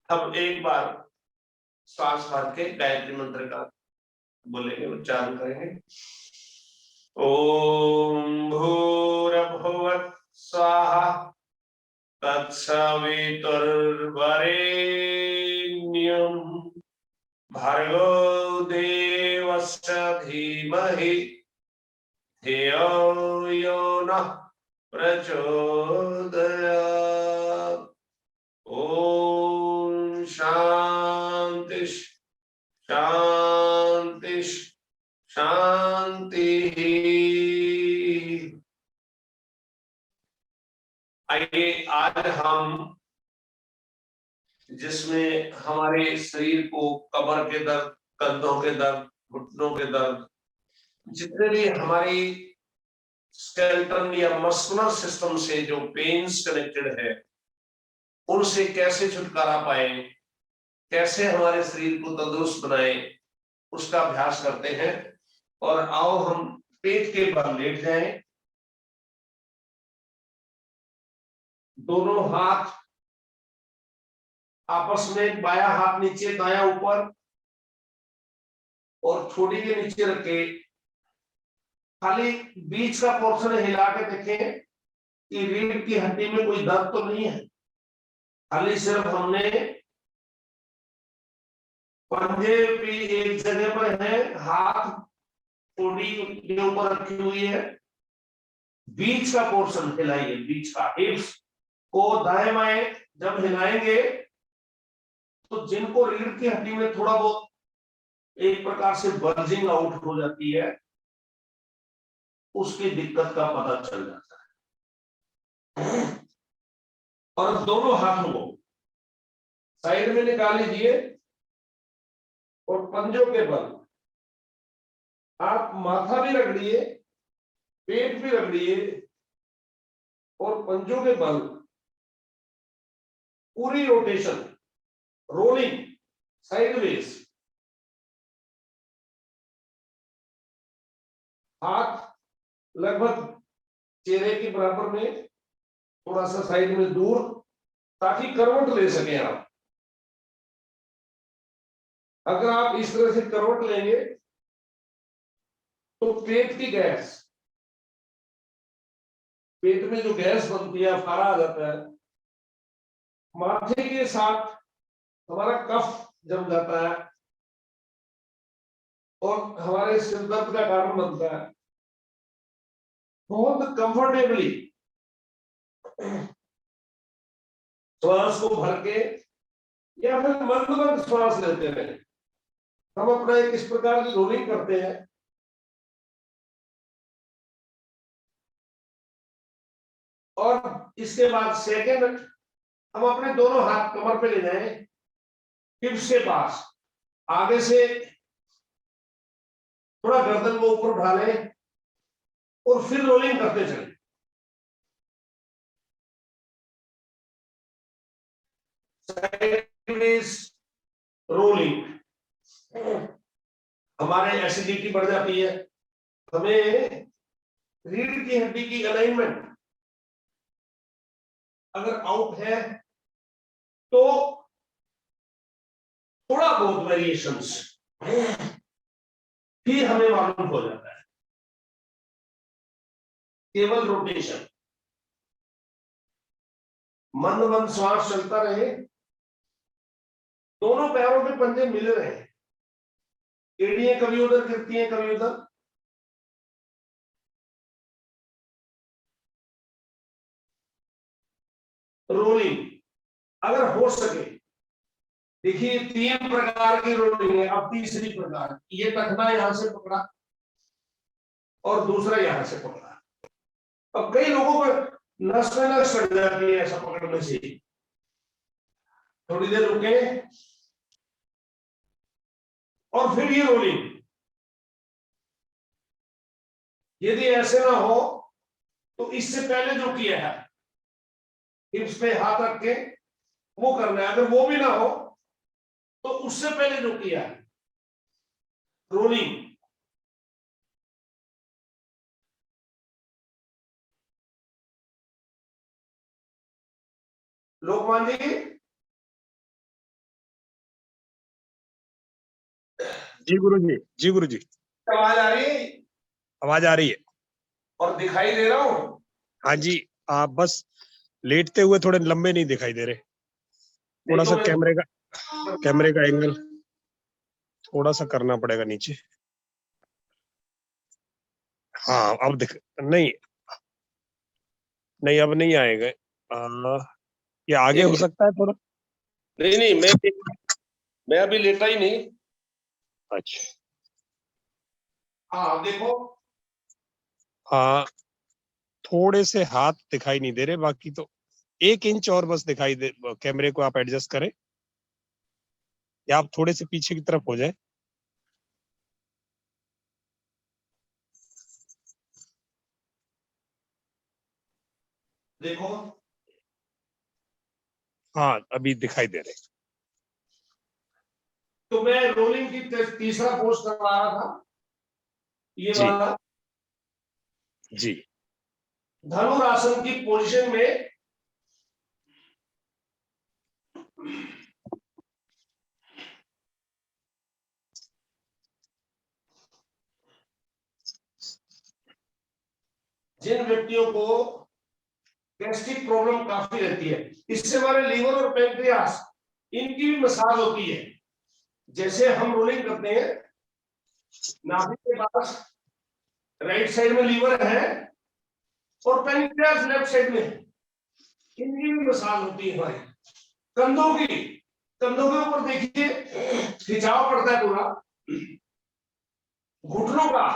अब एक बार श्वास भर के गायत्री मंत्र का बोलेंगे, उच्चारण करेंगे। ओम भूर्भुवः स्वाहा तत्सवितुर्वरेण्यं भर्गो देवस्य धीमहि धियो यो नः प्रचोदयात्। ओम शांति शांति शांति। आइए आज हम जिसमें हमारे शरीर को कमर के दर्द, कंधों के दर्द, घुटनों के दर्द, जितने भी हमारी स्केलेटन या मस्कुलर सिस्टम से जो पेन्स कनेक्टेड है, उनसे कैसे छुटकारा पाए, कैसे हमारे शरीर को तंदुरुस्त बनाए, उसका अभ्यास करते हैं। और आओ हम पेट के बल लेट जाएं, दोनों हाथ आपस में, बायां हाथ नीचे दायां ऊपर, और ठोड़ी के नीचे रखे। खाली बीच का पोर्शन हिला के देखें कि रीढ़ की हड्डी में कोई दर्द तो नहीं है। खाली सिर्फ हमने पंजे भी एक जगह पर है, हाथ ठोड़ी के ऊपर रखी हुई है, बीच का पोर्शन हिलाइए। बीच का हिप्स को दाएं बाएं जब हिलाएंगे तो जिनको रीढ़ की हड्डी में थोड़ा बहुत एक प्रकार से बल्जिंग आउट हो जाती है, उसकी दिक्कत का पता चल जाता है। और दोनों हाथों को साइड में निकाल लीजिए और पंजों के बल आप माथा भी रगड़िए, पेट भी रगड़िए, और पंजों के बल पूरी रोटेशन, रोलिंग साइडवेज। हाथ लगभग चेहरे के बराबर में, थोड़ा सा साइड में दूर, ताकि करवट ले सकें आप। अगर आप इस तरह से करवट लेंगे तो पेट की गैस, पेट में जो गैस बनती है, अफारा आ जाता है, माथे के साथ हमारा कफ जम जाता है और हमारे सिर दर्द का कारण बनता है। बहुत कंफर्टेबली श्वास को भर के या फिर मंद मंद श्वास लेते रहे। हम अपना एक इस प्रकार की रोलिंग करते हैं। और इसके बाद सेकेंड, हम अपने दोनों हाथ कमर पे ले जाएं, हिप्स के पास, आगे से थोड़ा गर्दन को ऊपर उठा लें और फिर रोलिंग करते चलें। साइडवेज रोलिंग, हमारे एसिडिटी बढ़ जाती है। हमें रीढ़ की हड्डी की अलाइनमेंट अगर आउट है तो थोड़ा बहुत वेरिएशंस भी हमें मालूम हो जाता है। केवल रोटेशन, मंद मंद श्वास चलता रहे, दोनों पैरों के पंजे मिल रहे हैं, एड़ियां कभी उधर गिरती हैं कभी उधर। रोलिंग अगर हो सके, देखिए 3 प्रकार की रोलिंग है, अब तीसरी प्रकार, ये टखना यहां से पकड़ा और दूसरा यहां से पकड़ा। अब कई लोगों को नस में नस चढ़ जाती है ऐसा पकड़ने से। थोड़ी देर रुके और फिर ये रोलिंग। यदि ऐसे ना हो तो इससे पहले जो किया है हिप्स पे हाथ रख के वो करना है। अगर वो भी ना हो तो उससे पहले जो किया है रोलिंग। लोकमान जी, जी गुरु जी, जी गुरु जी, आवाज आ रही है आवाज आ रही है और दिखाई दे रहा हूं? हाँ जी। आप बस लेटते हुए थोड़े लंबे नहीं दिखाई दे रहे, थोड़ा सा कैमरे का एंगल थोड़ा सा करना पड़ेगा नीचे। हाँ अब दिख नहीं, नहीं अब नहीं आएगा। ये आगे हो सकता है थोड़ा। नहीं नहीं, मैं अभी लेटा ही नहीं। अच्छा हाँ देखो, हाँ, थोड़े से हाथ दिखाई नहीं दे रहे, बाकी तो 1 इंच और बस दिखाई दे। कैमरे को आप एडजस्ट करें या आप थोड़े से पीछे की तरफ हो जाए। देखो हाँ अभी दिखाई दे रहे। तो मैं रोलिंग की तीसरा पोस्ट करवा रहा था, ये जी वाला जी धनुरासन की पोजीशन में। जिन व्यक्तियों को गैस्ट्रिक प्रॉब्लम काफी रहती है, इससे हमारे लीवर और पैंक्रियास इनकी भी मसाज होती है। जैसे हम रोलिंग करते हैं, नाभि के पास राइट साइड में लीवर है और पैंक्रियास लेफ्ट साइड में है, इनकी भी मसाज होती है। हमारे कंधों के ऊपर देखिए खिंचाव पड़ता है पूरा, घुटनों का।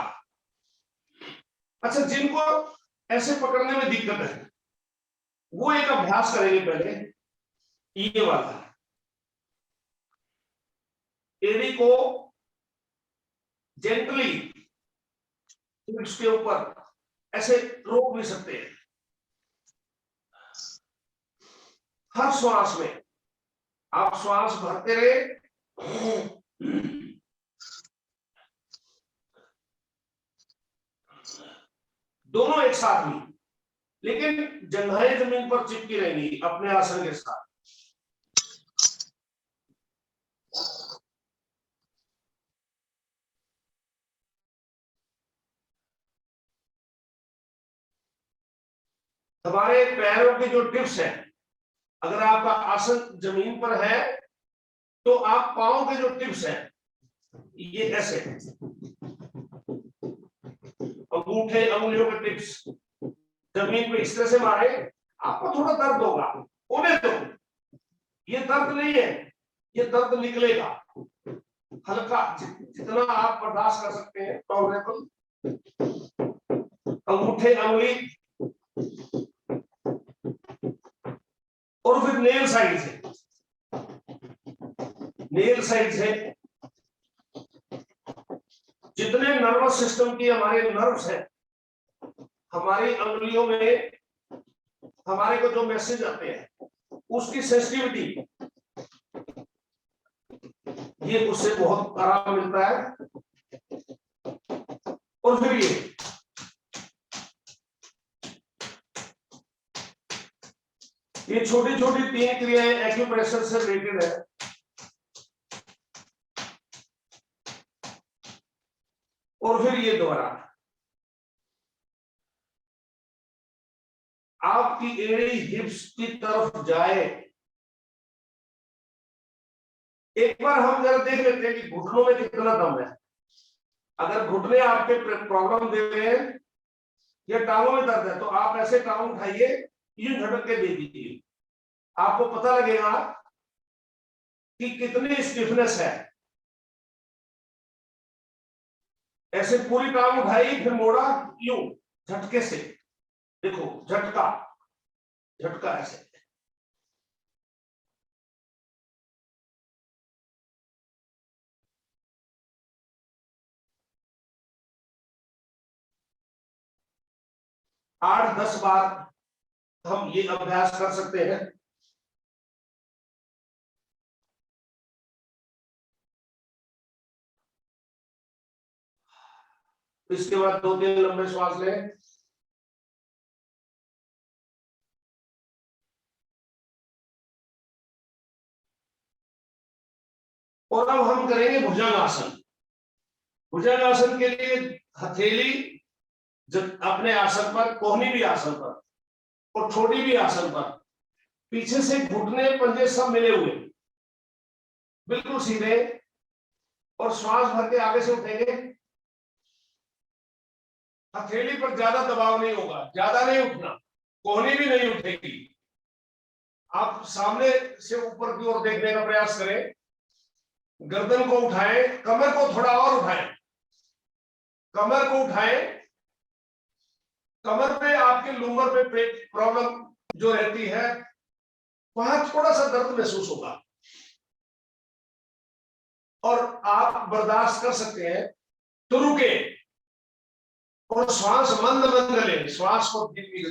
अच्छा, जिनको ऐसे पकड़ने में दिक्कत है वो एक अभ्यास करेंगे पहले, ये वाला। एड़ी को जेंटली उसके ऊपर ऐसे रोक भी सकते हैं। हर श्वास में आप श्वास भरते रहे, दोनों एक साथ ही, लेकिन जंघाएं जमीन पर चिपकी रहेंगी अपने आसन के साथ। हमारे पैरों के जो टिप्स हैं, अगर आपका आसन जमीन पर है तो आप पांव के जो टिप्स हैं ये ऐसे, अंगूठे अंगुलियों के टिप्स जमीन पे इस तरह से मारे, आपको थोड़ा दर्द होगा, होने दो। ये दर्द नहीं है, ये दर्द निकलेगा हल्का, जितना आप बर्दाश्त कर सकते हैं टॉलरेबल। अंगूठे अंगुली और फिर नेल साइड से जितने नर्वस सिस्टम की हमारे नर्व्स हैं, हमारी अंगुलियों में हमारे को जो मैसेज आते हैं उसकी सेंसिटिविटी, ये उससे बहुत आराम मिलता है। और फिर ये छोटी छोटी 3 क्रियाएं एक्यूप्रेशर से रिलेटेड है। और फिर ये दोबारा, आपकी एड़ी हिप्स की तरफ जाए। एक बार हम जरा देख लेते हैं कि घुटनों में कितना दम है। अगर घुटने आपके प्रॉब्लम दे रहे हैं या टांगों में दर्द है, तो आप ऐसे टांग उठाइए, यूं झटक के दे दीजिए, आपको पता लगेगा कि कितनी स्टिफनेस है। ऐसे पूरी टांग उठाई, फिर मोड़ा, यूं झटके से, देखो झटका, झटका ऐसे। आठ 10 बार हम ये अभ्यास कर सकते हैं। इसके बाद 2-3 लंबे श्वास लें। और अब हम करेंगे भुजंगासन। भुजंगासन के लिए हथेली जब अपने आसन पर, कोहनी भी आसन पर और छोटी भी आसन पर, पीछे से घुटने पंजे सब मिले हुए, बिल्कुल सीधे, और श्वास भर के आगे से उठेंगे। हथेली पर ज्यादा दबाव नहीं होगा, ज्यादा नहीं उठना, कोहनी भी नहीं उठेगी। आप सामने से ऊपर की ओर देखने का प्रयास करें, गर्दन को उठाएं, कमर को थोड़ा और उठाएं, कमर को उठाएं। कमर पे आपके लूमर पे पेट प्रॉब्लम जो रहती है, वहां थोड़ा सा दर्द महसूस होगा और आप बर्दाश्त कर सकते हैं तो रुके और श्वास मंद मंद लें, श्वास को धीमी,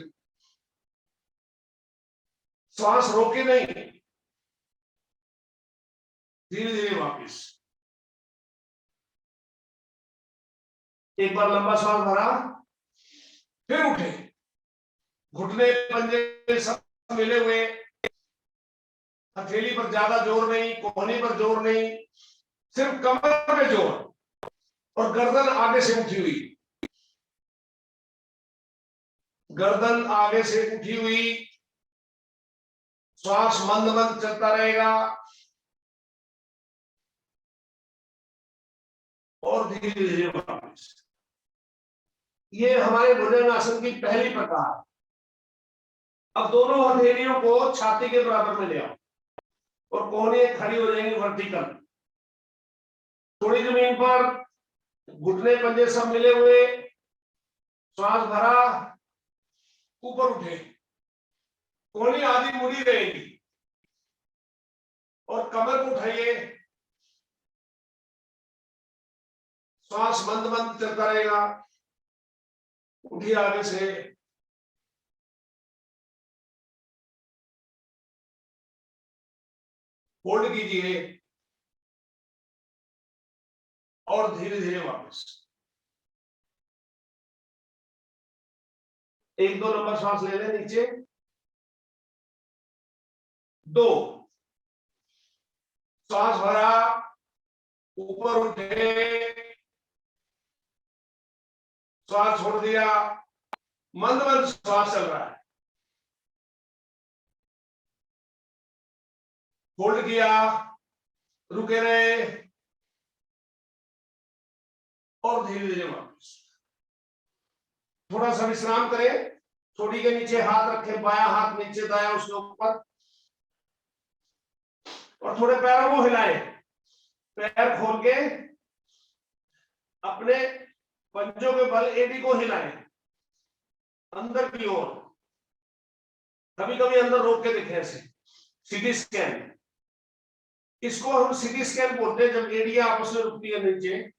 श्वास रोके नहीं, धीरे धीरे वापस। एक बार लंबा श्वास भरा, फिर उठे, घुटने पंजे सब मिले हुए, हथेली पर ज्यादा जोर नहीं, कोहनी पर जोर नहीं, सिर्फ कमर पे जोर, और गर्दन आगे से उठी हुई, गर्दन आगे से उठी हुई, श्वास मंद मंद चलता रहेगा और धीरे धीरे वापस। ये हमारे भुजंगासन की पहली प्रकार। अब दोनों हथेलियों को छाती के बराबर में ले आओ और कोहनी खड़ी हो जाएंगी वर्टिकल, थोड़ी जमीन पर, घुटने पंजे सब मिले हुए, श्वास भरा, ऊपर उठे, कोहनी आधी मुड़ी रहेगी और कमर को उठाइए, श्वास मंद मंद चलता रहेगा, उठिए आगे से, होल्ड कीजिए और धीरे धीरे वापस। 1-2 लंबा श्वास ले लें नीचे। 2, श्वास भरा, ऊपर उठे, श्वास छोड़ दिया, मंद मंद श्वास चल रहा है, होल्ड किया, रुके रहे और धीरे धीरे वापस। थोड़ा सा विश्राम करें, चोटी के नीचे हाथ रखें, बायां हाथ नीचे, दायां उसके ऊपर, और थोड़े पैरों को हिलाएं, पैर खोल के अपने पंजों के बल एडी को हिलाएं अंदर की ओर। कभी कभी अंदर रोक के देखें ऐसे, सीटी स्कैन, इसको हम सीटी स्कैन बोलते हैं। जब एडियां आपस में रुकती है नीचे,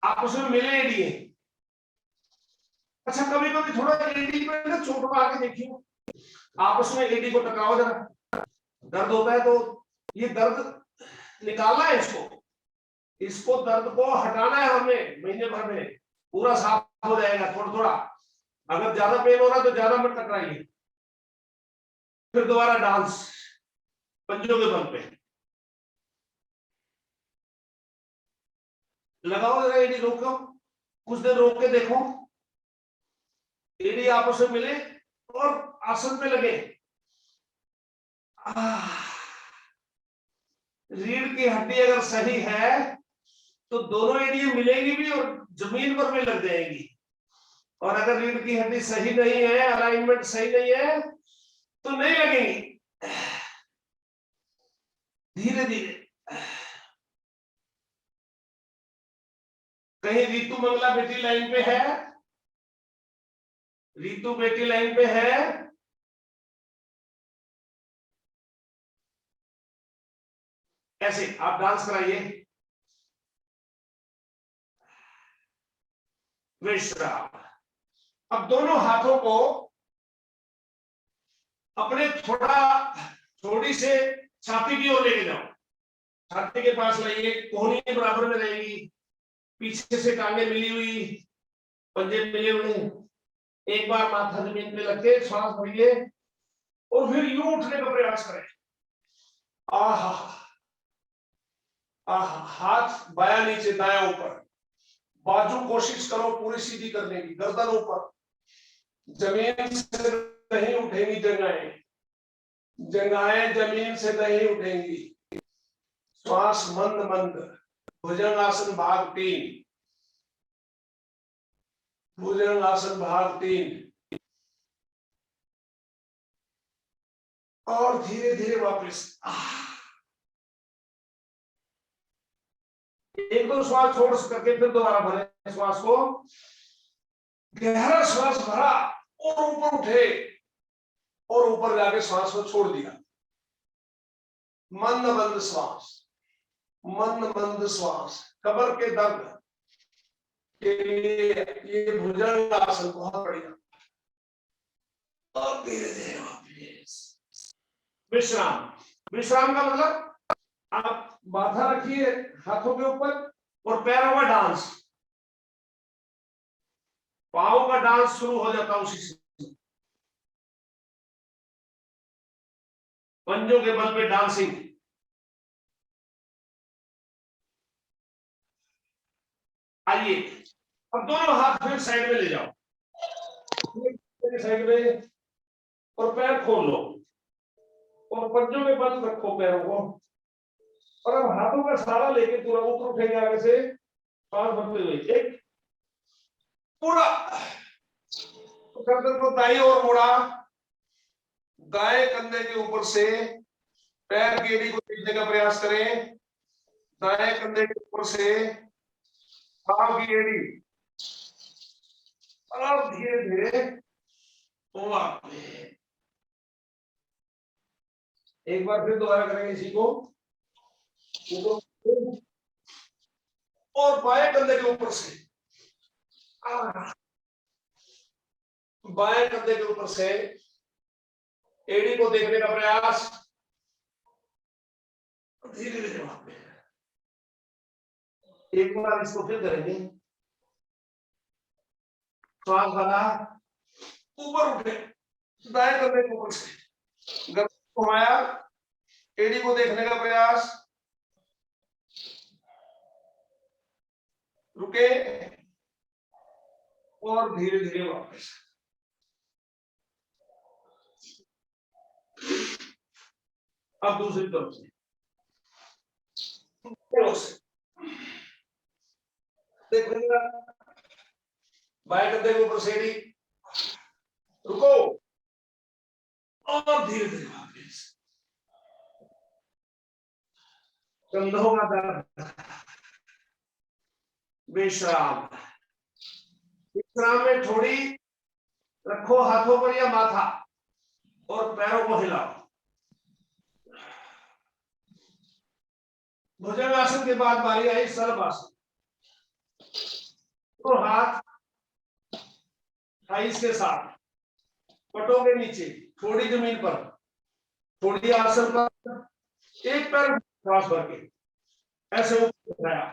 आपस में मिले एडिये। अच्छा, कभी कभी थोड़ा एडी पे ना चोट मार के देखिए, आपस में एडी को टकराओ जरा, दर्द होता है तो ये दर्द निकालना है, इसको दर्द को हटाना है हमें, महीने भर में पूरा साफ हो जाएगा थोड़ा थोड़ा। अगर ज्यादा पेन हो रहा है तो ज्यादा मत टकराइए। फिर दोबारा डांस पंजों के बल पे लगाओ जरा, एडी रोको, कुछ देर रोक के देखो, एडी आपस में मिले और आसन पे लगे। रीढ़ की हड्डी अगर सही है तो दोनों एरिया मिलेंगी भी और जमीन पर भी लग जाएंगी। और अगर रीढ़ की हड्डी सही नहीं है, अलाइनमेंट सही नहीं है, तो नहीं लगेंगी। धीरे धीरे। कहीं रीतू मंगला बेटी लाइन पे है? रीतू बेटी लाइन पे है? ऐसे आप डांस कराइए। विश्राम। अब दोनों हाथों को अपने थोड़ी से छाती की ओर लेके जाओ। छाती के पास लाइए, कोहनी बराबर में रहेगी, पीछे से टांगे मिली हुई, पंजे मिले हुए। एक बार माथा जमीन पे रख के श्वास भरिए और फिर यूं उठने का प्रयास करें। आहा आहा। हाथ बाया नीचे दाया ऊपर, बाजू कोशिश करो पूरी सीधी करने की, गर्दन ऊपर, जमीन से नहीं उठेंगी जंघाएं, जंघाएं जमीन से नहीं उठेंगी। श्वास मंद मंद। भुजंगासन भाग 3, भुजंगासन भाग 3। और धीरे धीरे वापस। एक दो श्वास छोड़ करके फिर दोबारा भरे श्वास को। गहरा श्वास भरा और ऊपर उठे और ऊपर जाके श्वास को छोड़ दिया। मंद मंद श्वास, मंद मंद श्वास। कमर के दर्द के लिए ये भुजंगासन बहुत बढ़िया। और धीरे धीरे वापस विश्राम। विश्राम का मतलब आप माथा रखिए हाथों के ऊपर और पैरों का डांस, पांव का डांस शुरू हो जाता उसी से। पंजों के बल पे डांसिंग। आइए अब दोनों हाथ फिर साइड में ले जाओ, साइड में, और पैर खोल लो और पंजों में बल रखो पैरों को। और अब हाथों का सहारा लेके पूरा ऊपर उठेंगे आगे से, श्वास भरते हुए। एक पूरा गर्दन को दाईं ओर मोड़ा, दाएं कंधे के ऊपर से पैर की एड़ी को खींचने का प्रयास करें। दाएं कंधे के ऊपर से पांव की एड़ी, और धीरे धीरे एक बार फिर दोबारा करेंगे इसी को। और बाएं कंधे के ऊपर से, बाएं कंधे के ऊपर से एड़ी को देखने का प्रयास। धीरे धीरे एक बार इसको फिर करेंगे। श्वास भरा, ऊपर उठे, दाएं कंधे के ऊपर से गर्दन घुमाया, एड़ी को देखने का प्रयास। रुके और धीरे धीरे वापस। अब दूसरी तरफ से देखिएगा, बाएं कंधे के ऊपर से एड़ी, रुको और धीरे धीरे वापस। कंधों का दर्द, विश्राम। विश्राम में थोड़ी रखो हाथों पर या माथा और पैरों को हिलाओ। भुजंगासन के बाद बारी आई सर्वासन। तो हाथ थाइस के साथ, पटों के नीचे, थोड़ी जमीन पर, थोड़ी आसन पर, एक पैर श्वास भर के ऐसे ऊपर उठाया,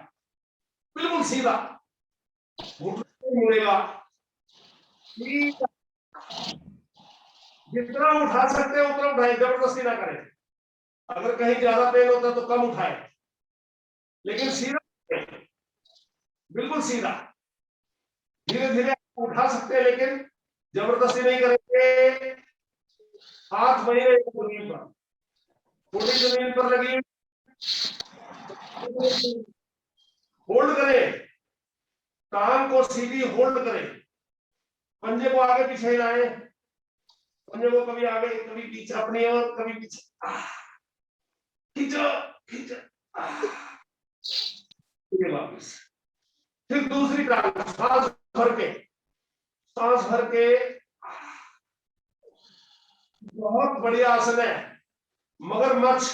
बिल्कुल सीधा, मुड़ेगा। जितना उठा सकते हैं उतना उठाए, जबरदस्ती ना करें। अगर कहीं ज्यादा पेन होता तो कम उठाए, लेकिन सीधा, बिल्कुल सीधा। धीरे धीरे उठा सकते हैं लेकिन जबरदस्ती नहीं करेंगे। हाथ वही रहेगा जमीन पर, थोड़ी जमीन पर लगी, होल्ड करें, टांग को सीधी होल्ड करें, पंजे को आगे पीछे हिलाएं, पंजे को कभी आगे कभी पीछे अपनी ओर कभी पीछे, खींचो खींचो, ये वापस। फिर दूसरी टांग सांस भर के, बहुत बढ़िया आसन है। मगरमच्छ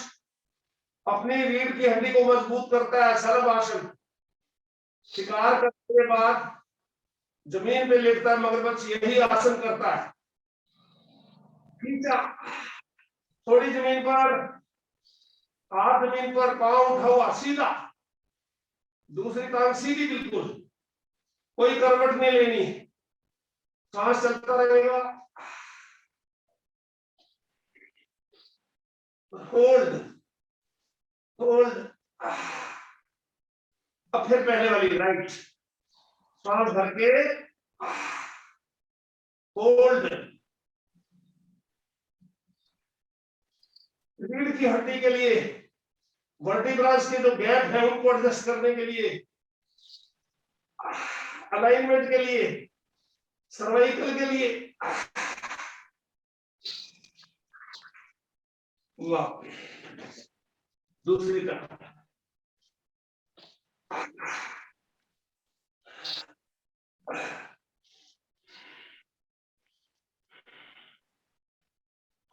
अपनी रीढ़ की हड्डी को मजबूत करता है, सर्व आसन। शिकार करने के बाद जमीन पे लेटता है मगरमच्छ, यही आसन करता है। खींचा, थोड़ी जमीन पर, हाथ जमीन पर, पांव उठा हुआ सीधा, दूसरी टांग सीधी बिल्कुल, कोई करवट नहीं लेनी, सांस चलता रहेगा। होल्ड होल्ड, अब फिर पहले वाली राइट, सांस भर के होल्ड। रीढ़ की हड्डी के लिए, वर्टिब्रास के जो गैप है उनको एडजस्ट करने के लिए, अलाइनमेंट के लिए, सर्वाइकल के लिए, दूसरी तरफ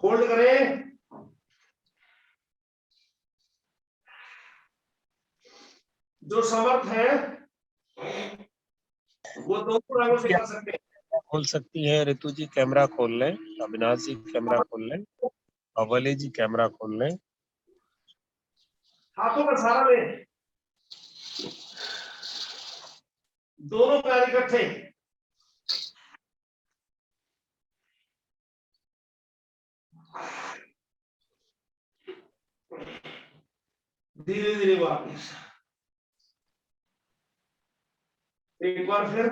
होल्ड करें। जो समर्थ है वो दोनों रंगों से कर सकते हैं। खोल सकती है ऋतु जी, कैमरा खोल लें, अविनाश जी कैमरा खोल लें, अवली जी कैमरा खोल लें। हाथों का सहारा लें, दोनों पैर इकट्ठे, धीरे धीरे वापस। एक बार फिर,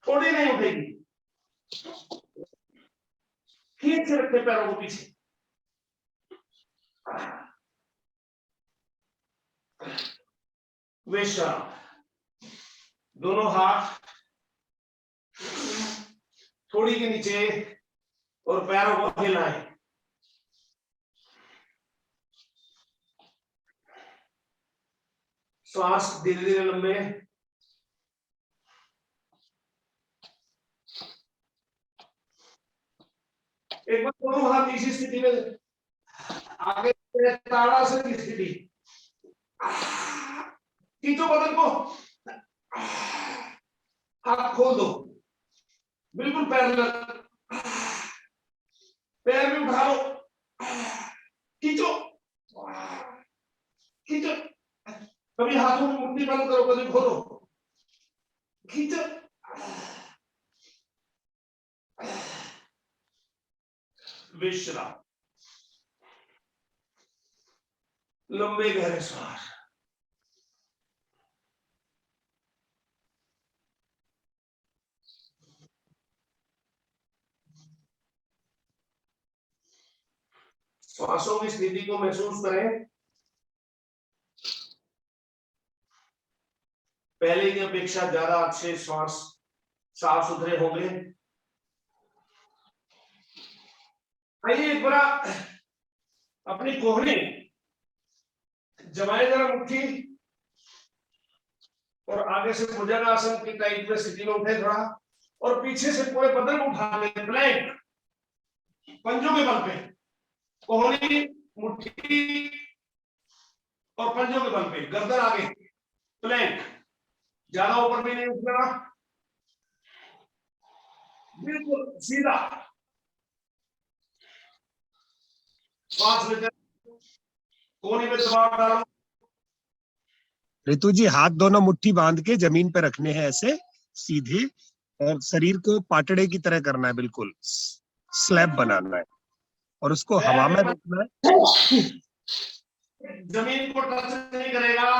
थोड़ी नहीं उठेगी, खींच के रखते पैरों को पीछे, विश्राम। दोनों हाथ थोड़ी के नीचे और पैरों को हिलाएं। श्वास धीरे धीरे लंबे, एक बार दोनों हाथ इसी स्थिति में, आगे ताड़ासन की स्थिति, खींचो बदन को, हाथ खोल दो, बिल्कुल पैरेलल, पैर भी उठा लो, खींचो खींचो, कभी हाथों में मुट्ठी बंद करो, कभी खोलो, खींचो, विश्राम। लंबे गहरे श्वास, श्वासों की स्थिति को महसूस करें। पहले की अपेक्षा ज्यादा अच्छे श्वास साफ सुथरे होंगे। आइए एक बार अपनी कोहनी जमाए जरा मुट्ठी, और आगे से भुजंगासन की टाइप में स्थिति में उठे थोड़ा, और पीछे से पूरे बदन को उठा ले, प्लैंक, पंजों के बल पे, कोहनी मुट्ठी और पंजों के बल पे, गर्दन आगे, प्लैंक, ज्यादा ऊपर भी नहीं उठना, बिल्कुल सीधा। श्वास लेते, कोहनी पे दबाव डालो। ऋतु जी हाथ दोनों मुट्ठी बांध के जमीन पे रखने हैं ऐसे सीधे, और शरीर को पाटड़े की तरह करना है, बिल्कुल स्लैब बनाना है, और उसको हवा में रोकना है। जमीन को टच नहीं करेगा,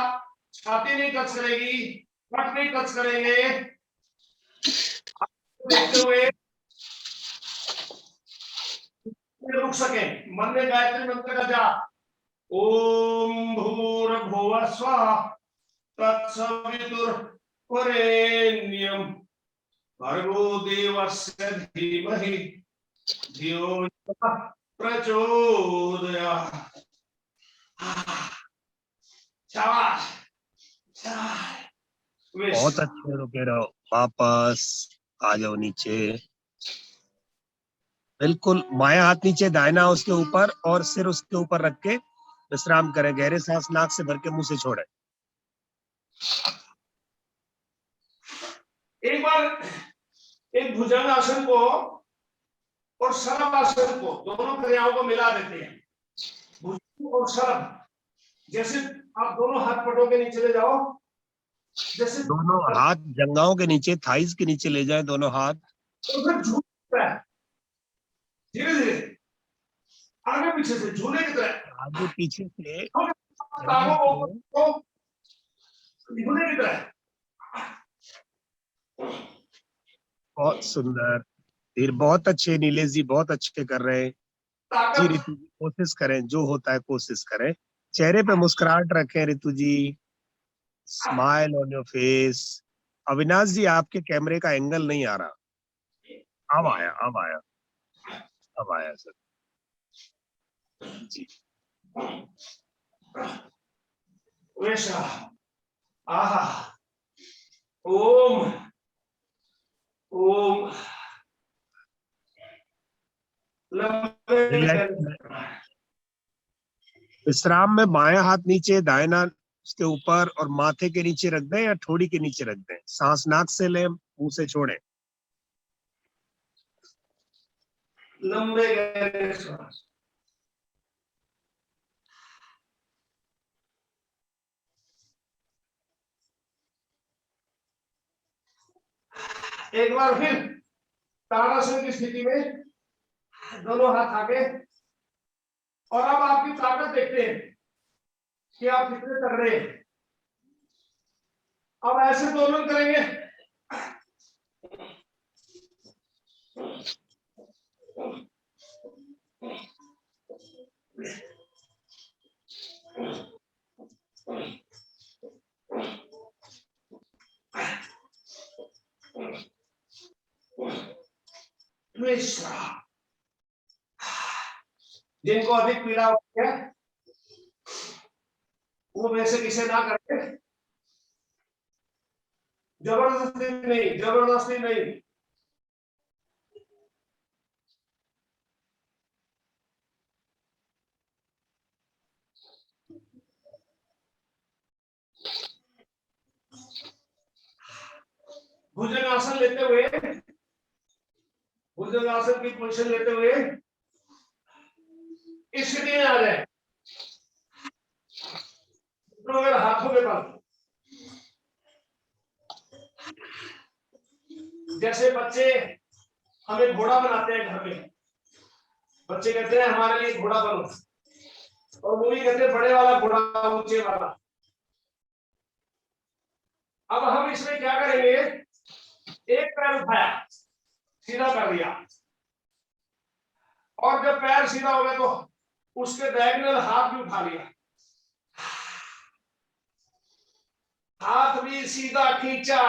छाती नहीं टच करेगी, पट नहीं टच करेंगे, देखते हुए रुक सके। मन में गायत्री मंत्र का जाप, ओम भूर्भुवः स्वः तत्सवितुर्वरेण्यं भर्गो देवस्य धीमहि धियो यो नः प्रचोदयात्। शाबाश शाबाश। बहुत अच्छे रुके रहो, वापस आ जाओ नीचे। बिल्कुल बायां हाथ नीचे, दाहिना उसके ऊपर और सिर उसके ऊपर रख के विश्राम करें। गहरे सांस नाक से भर के मुंह से छोड़े। एक बार एक भुजंगासन को और शलभासन को, दोनों क्रियाओं को मिला देते हैं। भुजंग और शलभ, जैसे आप दोनों हाथ पटों के नीचे ले जाओ, जैसे दोनों हाथ जंघाओं के नीचे, थाइस के नीचे ले जाए दोनों हाथ। और फिर झूलता है धीरे धीरे आगे पीछे से, झूले की तरह आगे पीछे से टांगों को झूले की तरह। बहुत सुंदर, फिर बहुत अच्छे नीलेश जी, बहुत अच्छे कर रहे हैं जी। ताकत ऋतु जी कोशिश करें, जो होता है कोशिश करें। चेहरे पे मुस्कुराहट रखें Ritu ji, smile on your face. Avinash ji आपके कैमरे का एंगल नहीं आ रहा। अब आया, अब आया, अब आया सर जी। वैसा आहा ओम ओम रिलैक्स में लंबे। विश्राम में बायां हाथ नीचे, दाहिना उसके ऊपर और माथे के नीचे रख दें या ठोड़ी के नीचे रख दें। सांस नाक से लें, मुंह से छोड़ें। लंबे गहरे श्वास। एक बार फिर ताड़ासन की स्थिति में दोनों हाथ आगे, और अब आपकी ताकत देखते हैं कि आप कितने तगड़े हैं। अब ऐसे दोनों करेंगे, जिनको अधिक पीड़ा होती है वो वैसे किसे ना करके, जबरदस्ती नहीं, जबरदस्ती नहीं। भुजंगासन लेते हुए, भुजंगासन की पोजीशन लेते हुए इस स्थिति में आ जाए, अगर हाथों के बल, जैसे बच्चे हमें घोड़ा बनाते हैं घर में। बच्चे कहते हैं हमारे लिए घोड़ा बनो, और वो भी कहते हैं बड़े वाला घोड़ा, ऊंचे वाला। अब हम इसमें क्या करेंगे, एक पैर उठाया, सीधा कर दिया, और जब पैर सीधा हो गया तो उसके डायगोनल हाथ भी उठा लिया, हाथ भी सीधा खींचा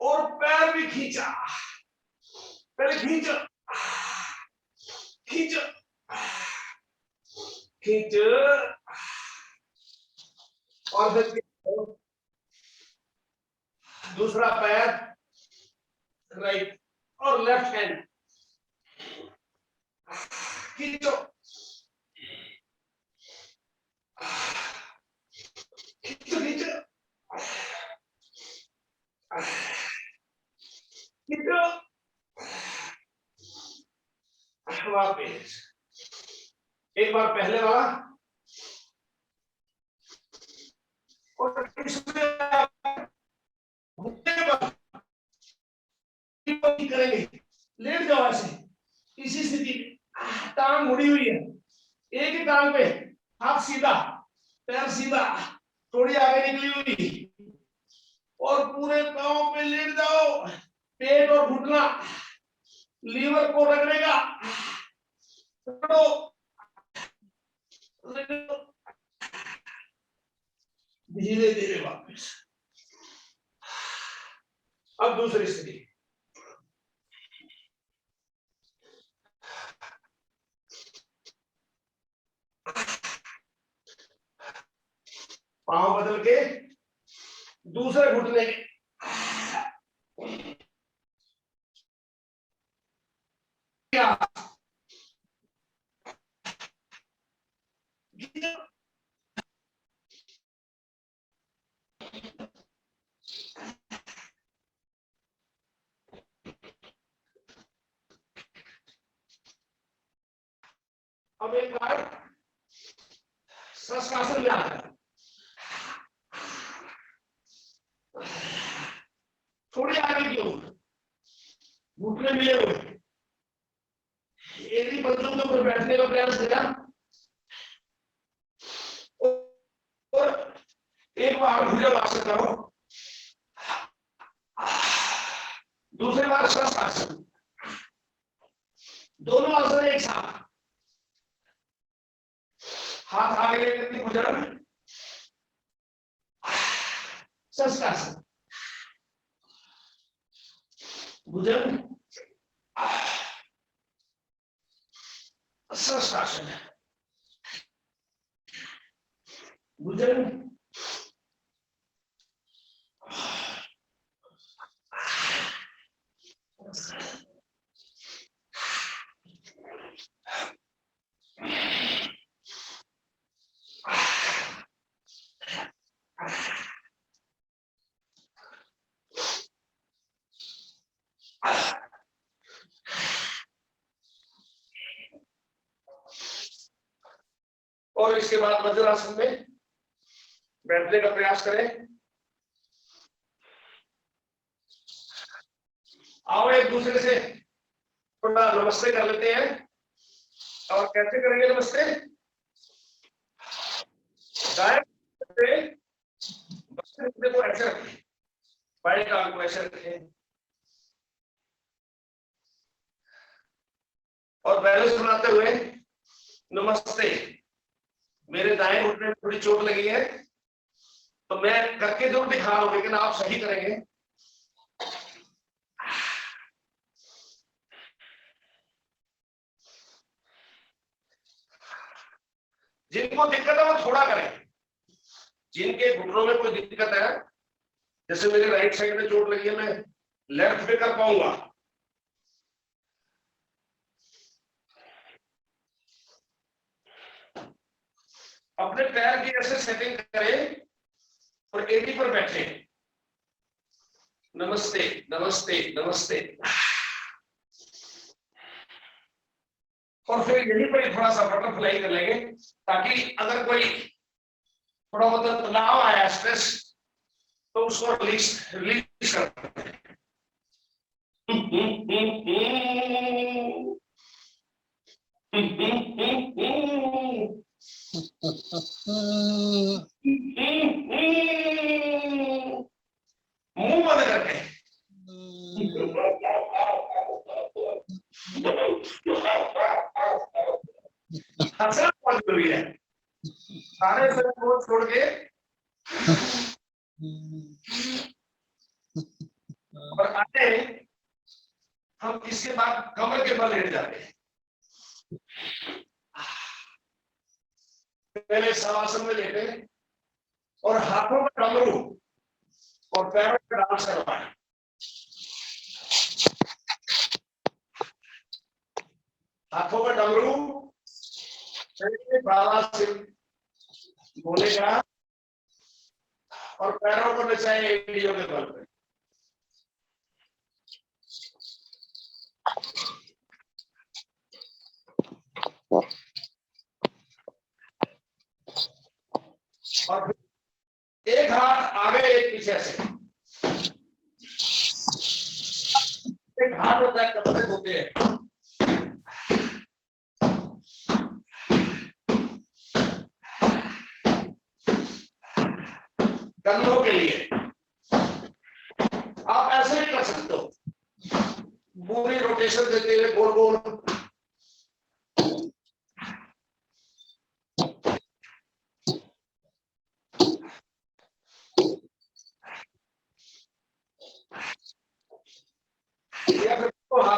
और पैर भी खींचा। पहले खींच खींच खींच, और फिर दूसरा पैर राइट और लेफ्ट हैंड खींचो, खींचो खींचो खींचो, वापिस एक बार पहले वाला, और इसमें करेंगे, लेट जाओ ऐसे इसी स्थिति में, टांग मुड़ी हुई है, एक ही टांग पे, हाथ सीधा, पैर सीधा, थोड़ी आगे निकली हुई, और पूरे पांव पे लेट जाओ। पेट और घुटना लीवर को रगड़ेगा, धीरे धीरे वापस। अब दूसरी स्थिति, पांव बदल के दूसरे घुटने के अब एक बार शस्त्रासन में आता है, थोड़ी आगे की ओर घुटने मिले हुए, एक ही बंदूक के ऊपर बैठने का प्रयास किया और एक बार भुजंगासन करो, दूसरी बार शस्त्रासन, दोनों आसन एक साथ, हाथ आगे लेकर भुजंग, शस्त्रासन, भुजंग, शस्त्रासन, भुजंग, और इसके बाद वज्रासन में बैठने का प्रयास करें। आओ एक दूसरे से थोड़ा नमस्ते कर लेते हैं। और कैसे करेंगे नमस्ते? दाएं को ऐसे रखें, बाएं कान को ऐसे रखें और बैलेंस बनाते हुए नमस्ते। मेरे दाएं घुटने में थोड़ी चोट लगी है तो मैं करके जरूर दिखा रहा हूं, लेकिन आप सही करेंगे। जिनको दिक्कत है वो थोड़ा करें, जिनके घुटनों में कोई दिक्कत है, जैसे मेरे राइट साइड में चोट लगी है, मैं लेफ्ट पे कर पाऊंगा। अपने पैर की ऐसे सेटिंग करें और एडी पर बैठे। नमस्ते नमस्ते नमस्ते। और फिर यहीं पर थोड़ा सा बटरफ्लाई कर लेंगे, ताकि अगर कोई थोड़ा बहुत तनाव आया, स्ट्रेस, तो उसको रिलीज कर मुंह बंद करके हंसना बहुत जरूरी है। सारे सब को छोड़ के और आते हम इसके बाद कमर के बल लेट जाते हैं। पहले शवासन में लेटे और हाथों में डमरू और पैरों में डांस करवाएं। हाथों में डमरू, बाबा से बोलेगा और पैरों को नचाए एड़ियों के बल पे। और एक हाथ आगे एक पीछे से, एक हाथ होता है कपड़े होते हैं, कंधों के लिए। आप ऐसे भी कर सकते हो, पूरी रोटेशन देते हुए गोल गोल।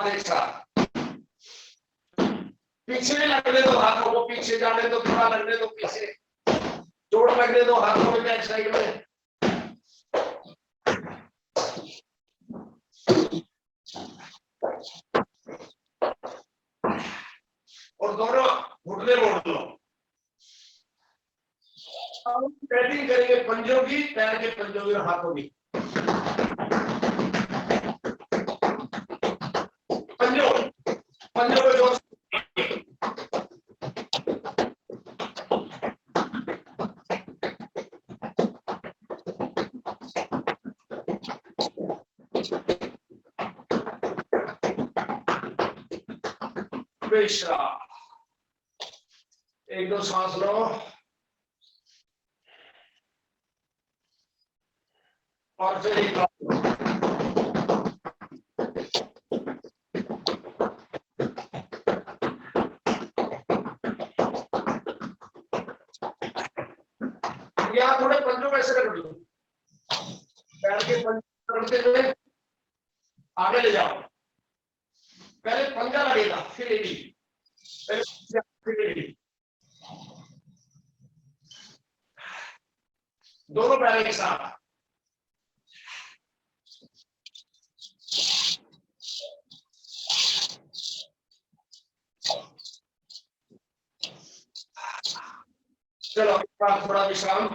हाथ एक साथ, पीछे लगने दो हाथों को, पीछे जाने दो, थोड़ा लगने दो पीछे, जोड़ लगने दो हाथों में बैक साइड में। और दोनों घुटने मोड़ लो। बैटिंग करेंगे पंजों की, पैर के पंजों की और हाथों की। पंजों पंजों को जोर विश्राम। एक दो सांस लो और फिर एक यहाँ थोड़े पंजों को ऐसे कर लो, पैर के पंजे करते हुए आगे ले जाओ। पहले पंजा लगेगा, फिर एडी, पहले फिर एडी, दोनों पैर एक साथ। चलो थोड़ा विश्राम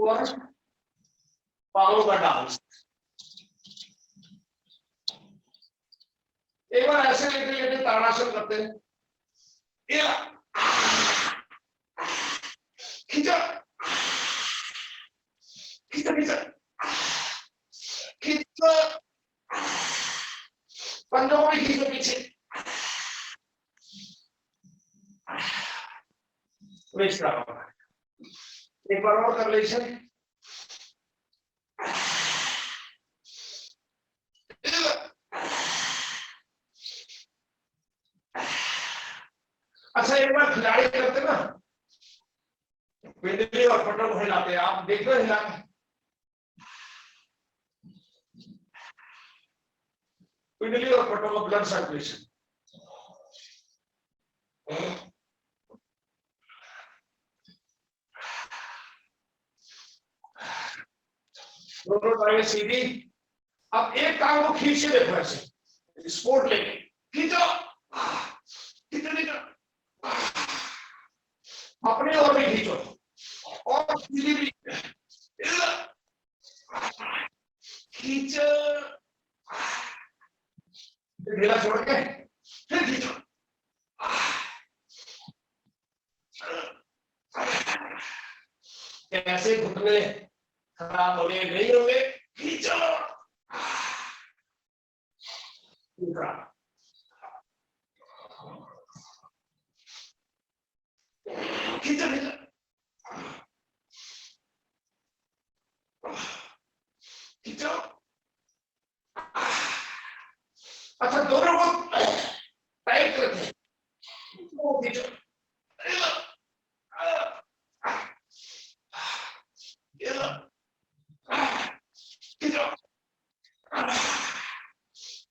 और पाँव का डांस। एक बार ऐसे लेते लेते ताड़ासन करते हैं। खींचो खींचो खींचो खींचो, पंजों को भी खींचो पीछे। विश्राम। एक बार और कर लीजिए। अच्छा एक बार खिलाड़ी करते ना, पिंडली और पटल को हिलाते, आप देख रहे हिला पिंडली और पटल का ब्लड सर्कुलेशन। दोनों टांगें सीधी। अब एक टांग को खींचे देखो ऐसे, स्पोर्ट लेके खींचो खींचो खींचो, अपने और भी खींचो और सीधी भी खींचो, ढीला छोड़ के फिर खींचो। कैसे घुटने खराब होंगे नहीं होंगे, खींचो खींचो खींचो। खींचो। अच्छा दोनों को टाइट करते हैं, खींचो खींचो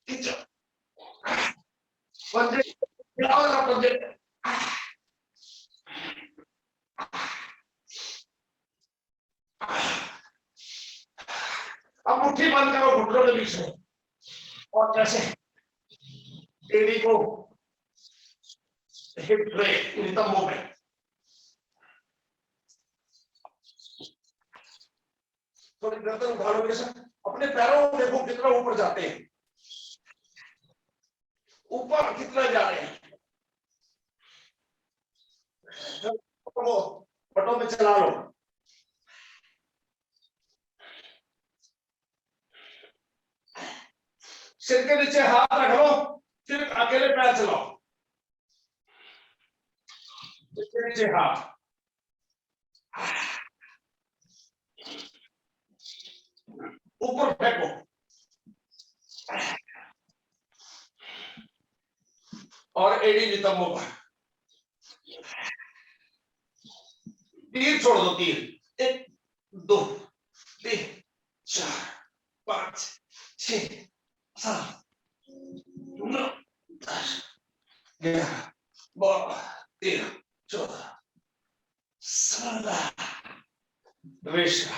खींचो, पंजे हिलाओ ना पंजे। अब मुट्ठी बंद करो घुटनों के बीच में और कैसे एडी को हिप ब्रेक रिदम मूवमेंट। थोड़ी गर्दन उठाओ के साथ, अपने पैरों को देखो कितना ऊपर जाते हैं, ऊपर कितना जा रहे हैं। पटों में चला लो। सिर के नीचे हाथ रख लो, फिर अकेले पैर चलाओ। सिर के नीचे हाथ, ऊपर फेंको, और एडी रिदम मूवमेंट। तीर छोड़ दो, तीर 1 2 3 4 5 6 7 विश्राम।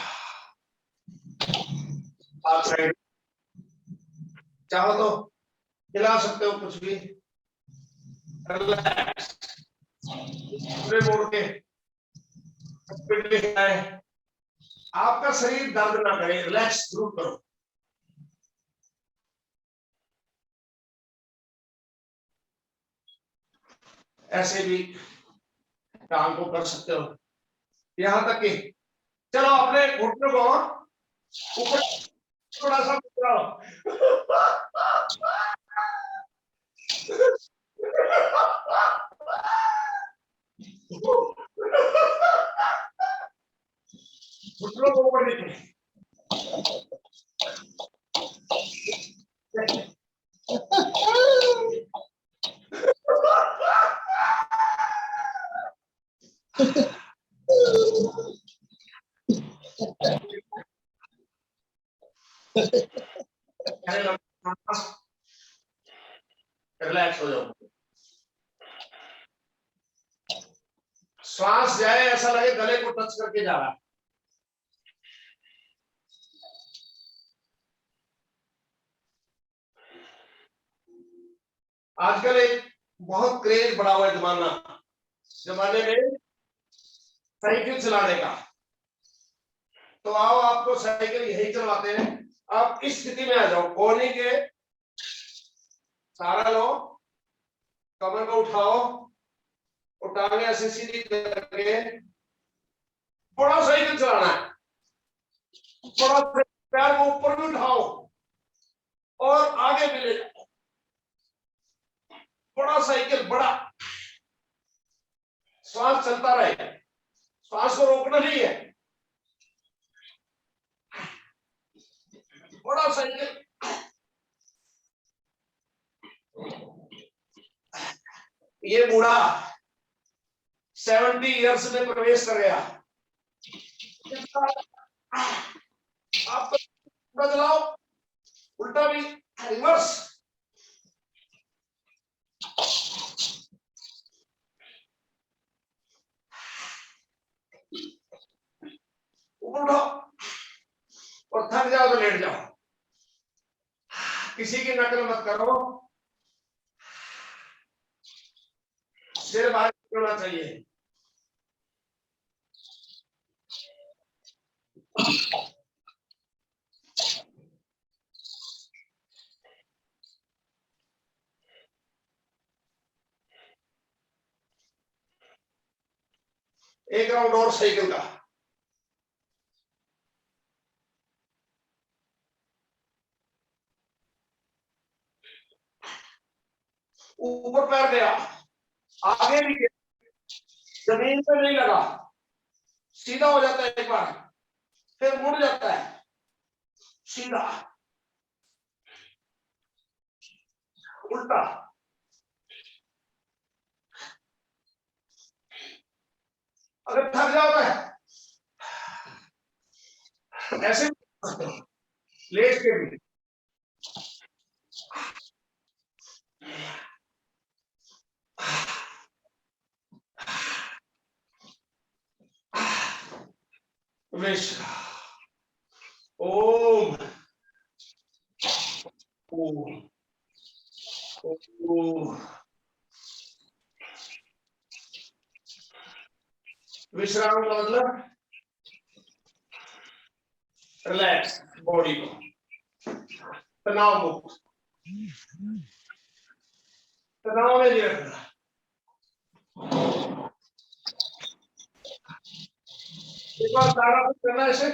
आप साइड चाहो तो हिला सकते हो कुछ भी, रिलैक्स, पूरे मोड़ के पिटने हिलाए, आपका शरीर दर्द ना करे, रिलैक्स जरूर करो। ऐसे भी काम को कर सकते हो, यहां तक कि चलो अपने घुटनों को ऊपर थोड़ा सा घुमाओ। घुटनों को ऊपर नीचे, रिलैक्स हो जाओ। श्वास जाए ऐसा लगे गले को टच करके जा रहा है। आजकल एक बहुत क्रेज बढ़ा हुआ है जमाने में साइकिल चलाने का। तो आओ आपको साइकिल यही चलवाते हैं। आप इस स्थिति में आ जाओ, कोहनी के सहारा लो, कमर को उठाओ और टांगे ऐसे सीधी करके थोड़ा साइकिल चलाना है। थोड़ा पैर को ऊपर भी उठाओ और आगे भी ले जाओ। थोड़ा साइकिल बड़ा, श्वास चलता रहे, श्वास को रोकना नहीं है। बड़ा साइकिल, ये बूढ़ा 70 इयर्स में प्रवेश कर गया। आप बदलाओ, उल्टा भी, रिवर्स, उठो और थक जाओ तो लेट जाओ। किसी की नकल मत करो, सिर बाहर निकलना चाहिए। एक राउंड और साइकिल का। ऊपर पैर गया, आगे भी गया, जमीन पे नहीं लगा, सीधा हो जाता है एक बार, फिर मुड़ जाता है सीधा, उल्टा। अगर थक जाओ तो ऐसे लेट के भी। ओम ओम ओम। विश्राम का मतलब रिलैक्स बॉडी को, तनाव मुक्त, तनाव में नहीं रखना। एक बार सारा कुछ करना ऐसे,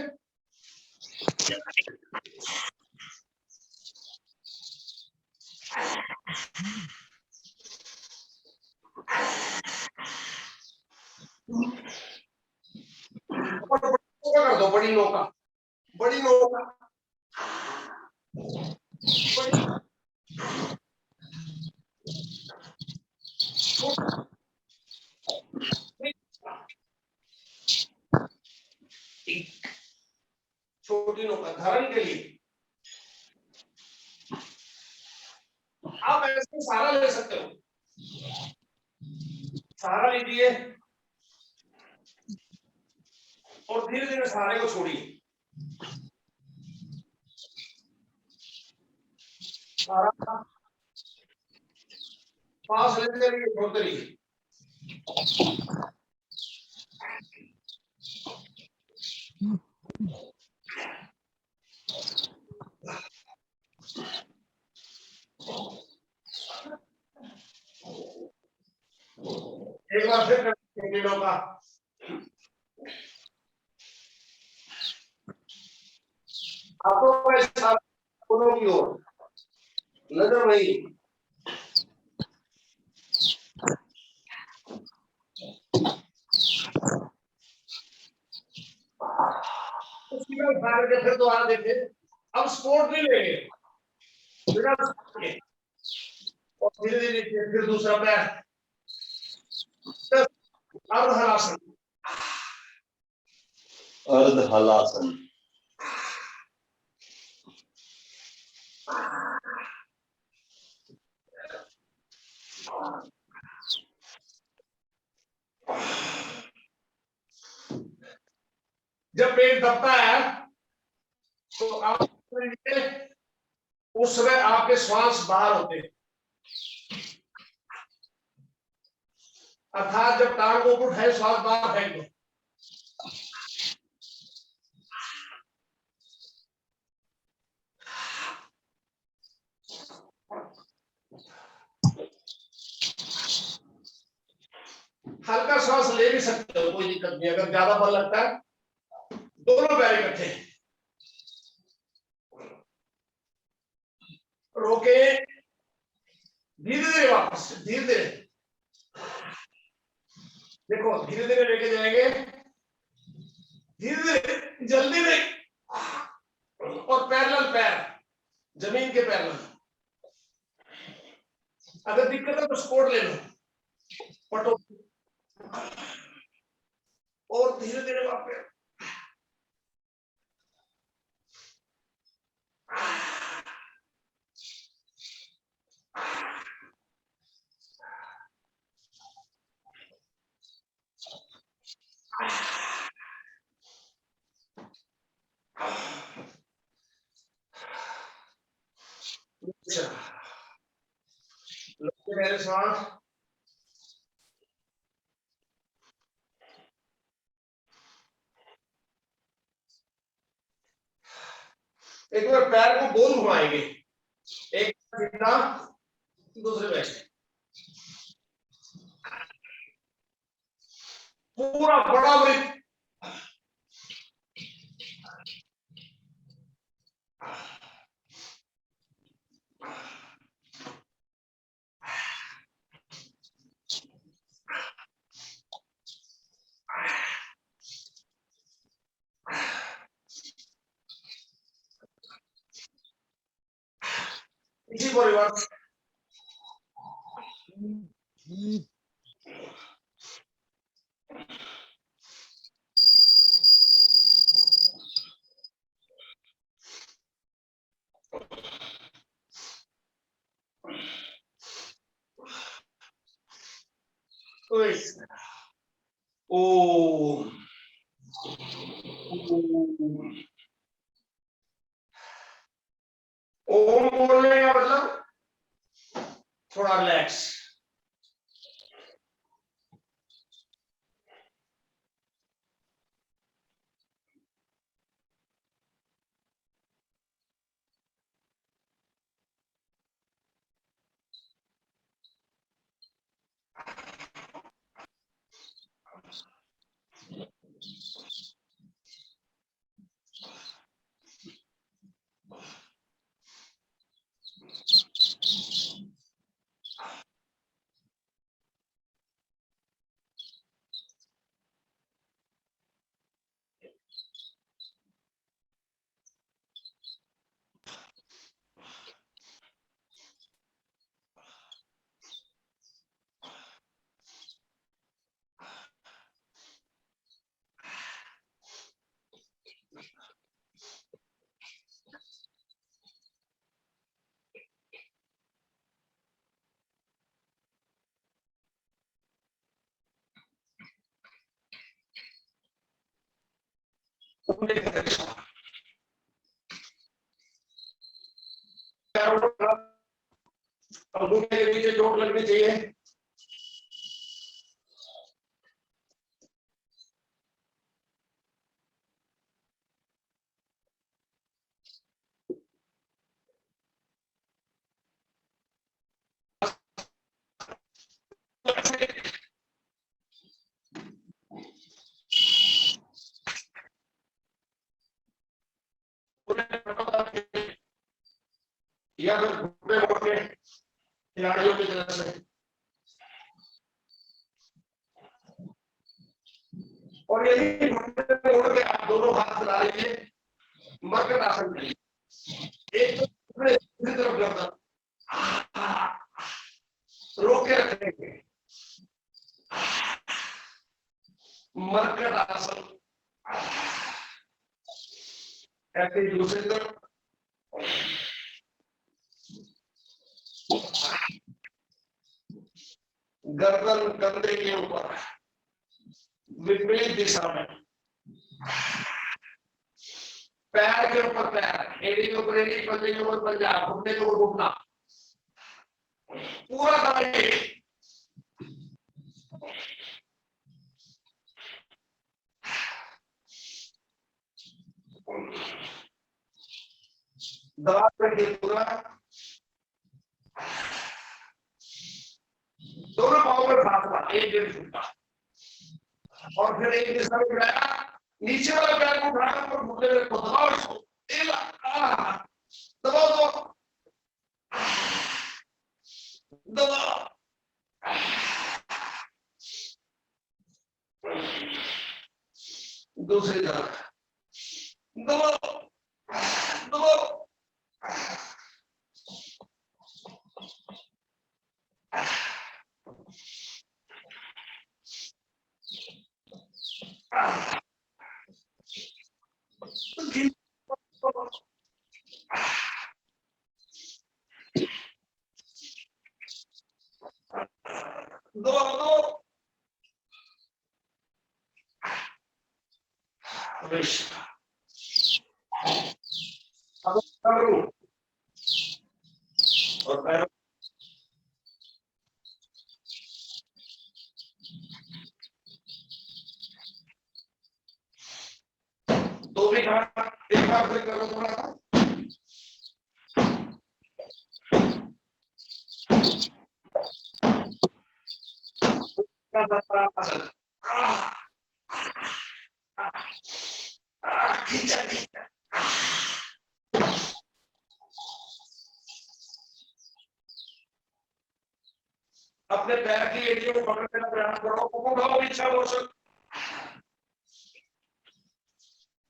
कर दो बड़ी नौका, बड़ी नौका, छोटी नौका धारण के लिए आप ऐसे सहारा ले सकते हो। सहारा लीजिए, और धीरे धीरे सहारे को छोड़िए। सहारा पास लेते रहिए, छोड़ते रहिए। एक बार फिर कीड़ों का हाथों का इशारा दोनों की ओर, नजर वही। उसकी तरफ उठा के फिर दोबारा देखे। अब स्पोर्ट नहीं लेंगे, बिना स्पोर्ट के। और धीरे धीरे फिर दूसरा पैर, अर्धहलासन। अर्धहलासन। जब पेट दबता है तो आप उस समय आपके श्वास बाहर होते हैं, अर्थात जब टांग को ऊपर उठाए श्वास बाहर फेंक दो। हल्का श्वास ले भी सकते हो, कोई दिक्कत नहीं। अगर ज्यादा बल लगता है, दोनों पैर इकट्ठे रोके, धीरे धीरे वापस, धीरे धीरे देखो, धीरे धीरे लेके जाएंगे, धीरे धीरे, जल्दी नहीं। और पैरेलल पैर जमीन के पैरेलल। अगर दिक्कत है तो सपोर्ट ले लो, पटो, और धीरे धीरे वापस। पहले श्वास, एक बार पैर को गोल घुमाएंगे, एक सीधा, दूसरे पैर पूरा बड़ा वृत्त। इसी को रिवर्स। ओम ओम बोलने का मतलब थोड़ा रिलैक्स। घुटने के नीचे चोट लगनी चाहिए। या फिर घुटने मोड़ के खिलाड़ियों की तरफ से, और यही घुटने मोड़ के आप दोनों हाथ चला लीजिए, मरकट आसन करिए। एक दूसरी तरफ गर्दन रोक के रखेंगे, मरकट आसन। ऐसे दूसरी तरफ गर्दन कंधे के ऊपर विपरीत दिशा में, पैर के ऊपर पैर, एड़ी के ऊपर एड़ी, पंजे के ऊपर पंजा, घुटने के ऊपर घुटना, पूरा दबाइए। दबा करके पूरा, दोनों पाँव में फासला 1-1.5 फुट का, और फिर एक दिशा में गिराया, नीचे वाला पैर को उठाकर और घुटने में दबाओ, इसको दबाओ दबाओ, दूसरी तरफ दबाओ दबाओ, और पैरों दो भी हाथ एक बार फिर करो थोड़ा सा, अपने पैर की एड़ियों को पकड़ने का प्रयास करो, उठाओ इच्छा मोशन,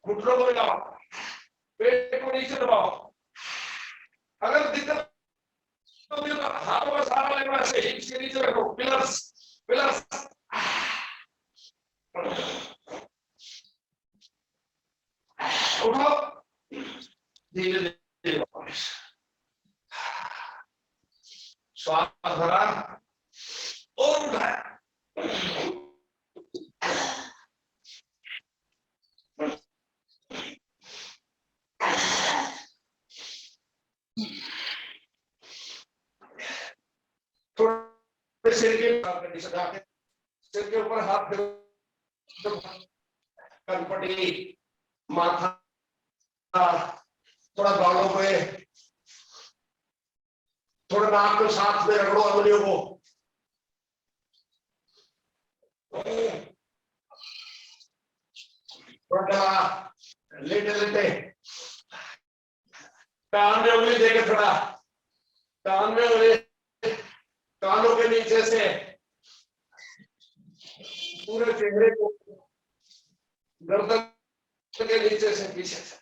घुटनों को मिलाओ, पेट को नीचे दबाओ। अगर दिक्कत तो हाथों का सहारा लेना से इसके नीचे रखो, पिलर्स पिलर्स, उठाओ धीरे धीरे, श्वास भरा और उठाया, थोड़े सिर के ऊपर हाथ, कनपटी, माथा, थोड़ा बालों पे, थोड़ा नाक के साथ में रगड़ो अंगुलियों को, थोड़ा लेटे लेटे कान में उंगली देके, थोड़ा कान में उंगली, कानों के नीचे से पूरे चेहरे को, गर्दन के नीचे से पीछे से,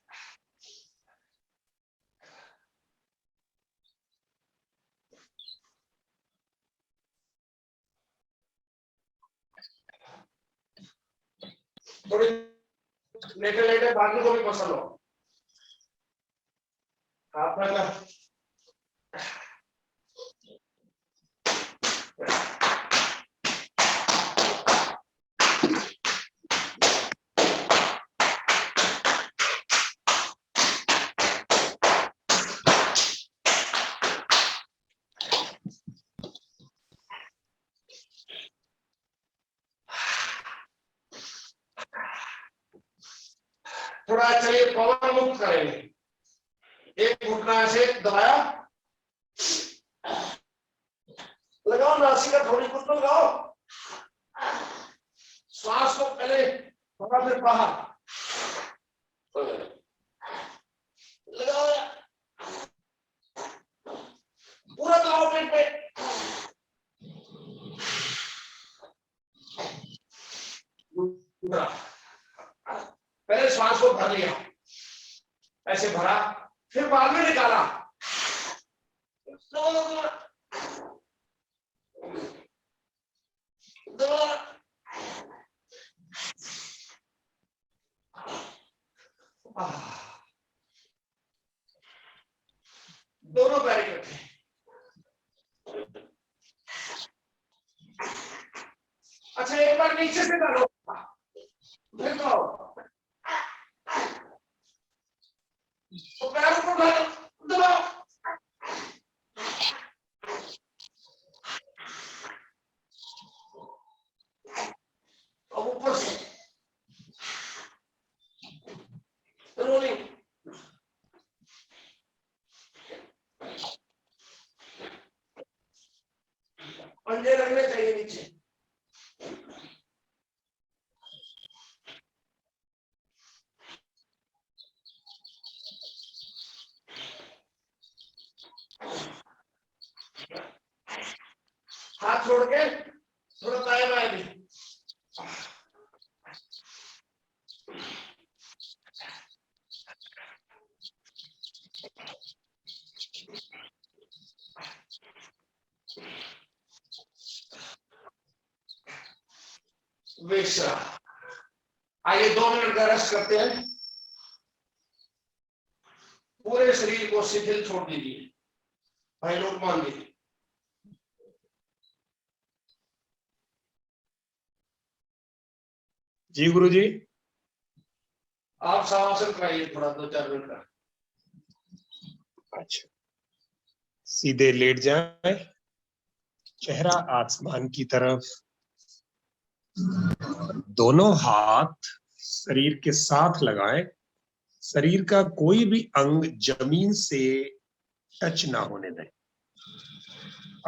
थोड़ी लेटे लेटे बाजू को भी पसंद हो, हाथ में का छोड़ा, चलिए पवन मुक्त करेंगे। एक घुटना ऐसे दबाया, लगाओ नासिका थोड़ी कुछ तो लगाओ, श्वास को पहले थोड़ा फिर बाहर लगाओ, पूरा लगाओ पेट पे। पहले श्वास को भर लिया, ऐसे भरा, फिर बाद में निकाला। दोनों पैर इकट्ठे, अच्छा एक बार नीचे से डालो, फिर दबाओ, तो पैरों को दबाओ, अब ऊपर से रोलिंग, पंजे लगने चाहिए नीचे। हाथ छोड़ के थोड़ा दाएं बाएं भी, विश्राम। आइए 2 मिनट का रेस्ट करते हैं। पूरे शरीर को शिथिल छोड़ दीजिए, भाई लोग मान लीजिए। जी गुरु जी। आप शवासन कराइए थोड़ा 2-4 मिनट का। अच्छा, सीधे लेट जाए, चेहरा आसमान की तरफ, दोनों हाथ शरीर के साथ लगाएं, शरीर का कोई भी अंग जमीन से टच ना होने दें।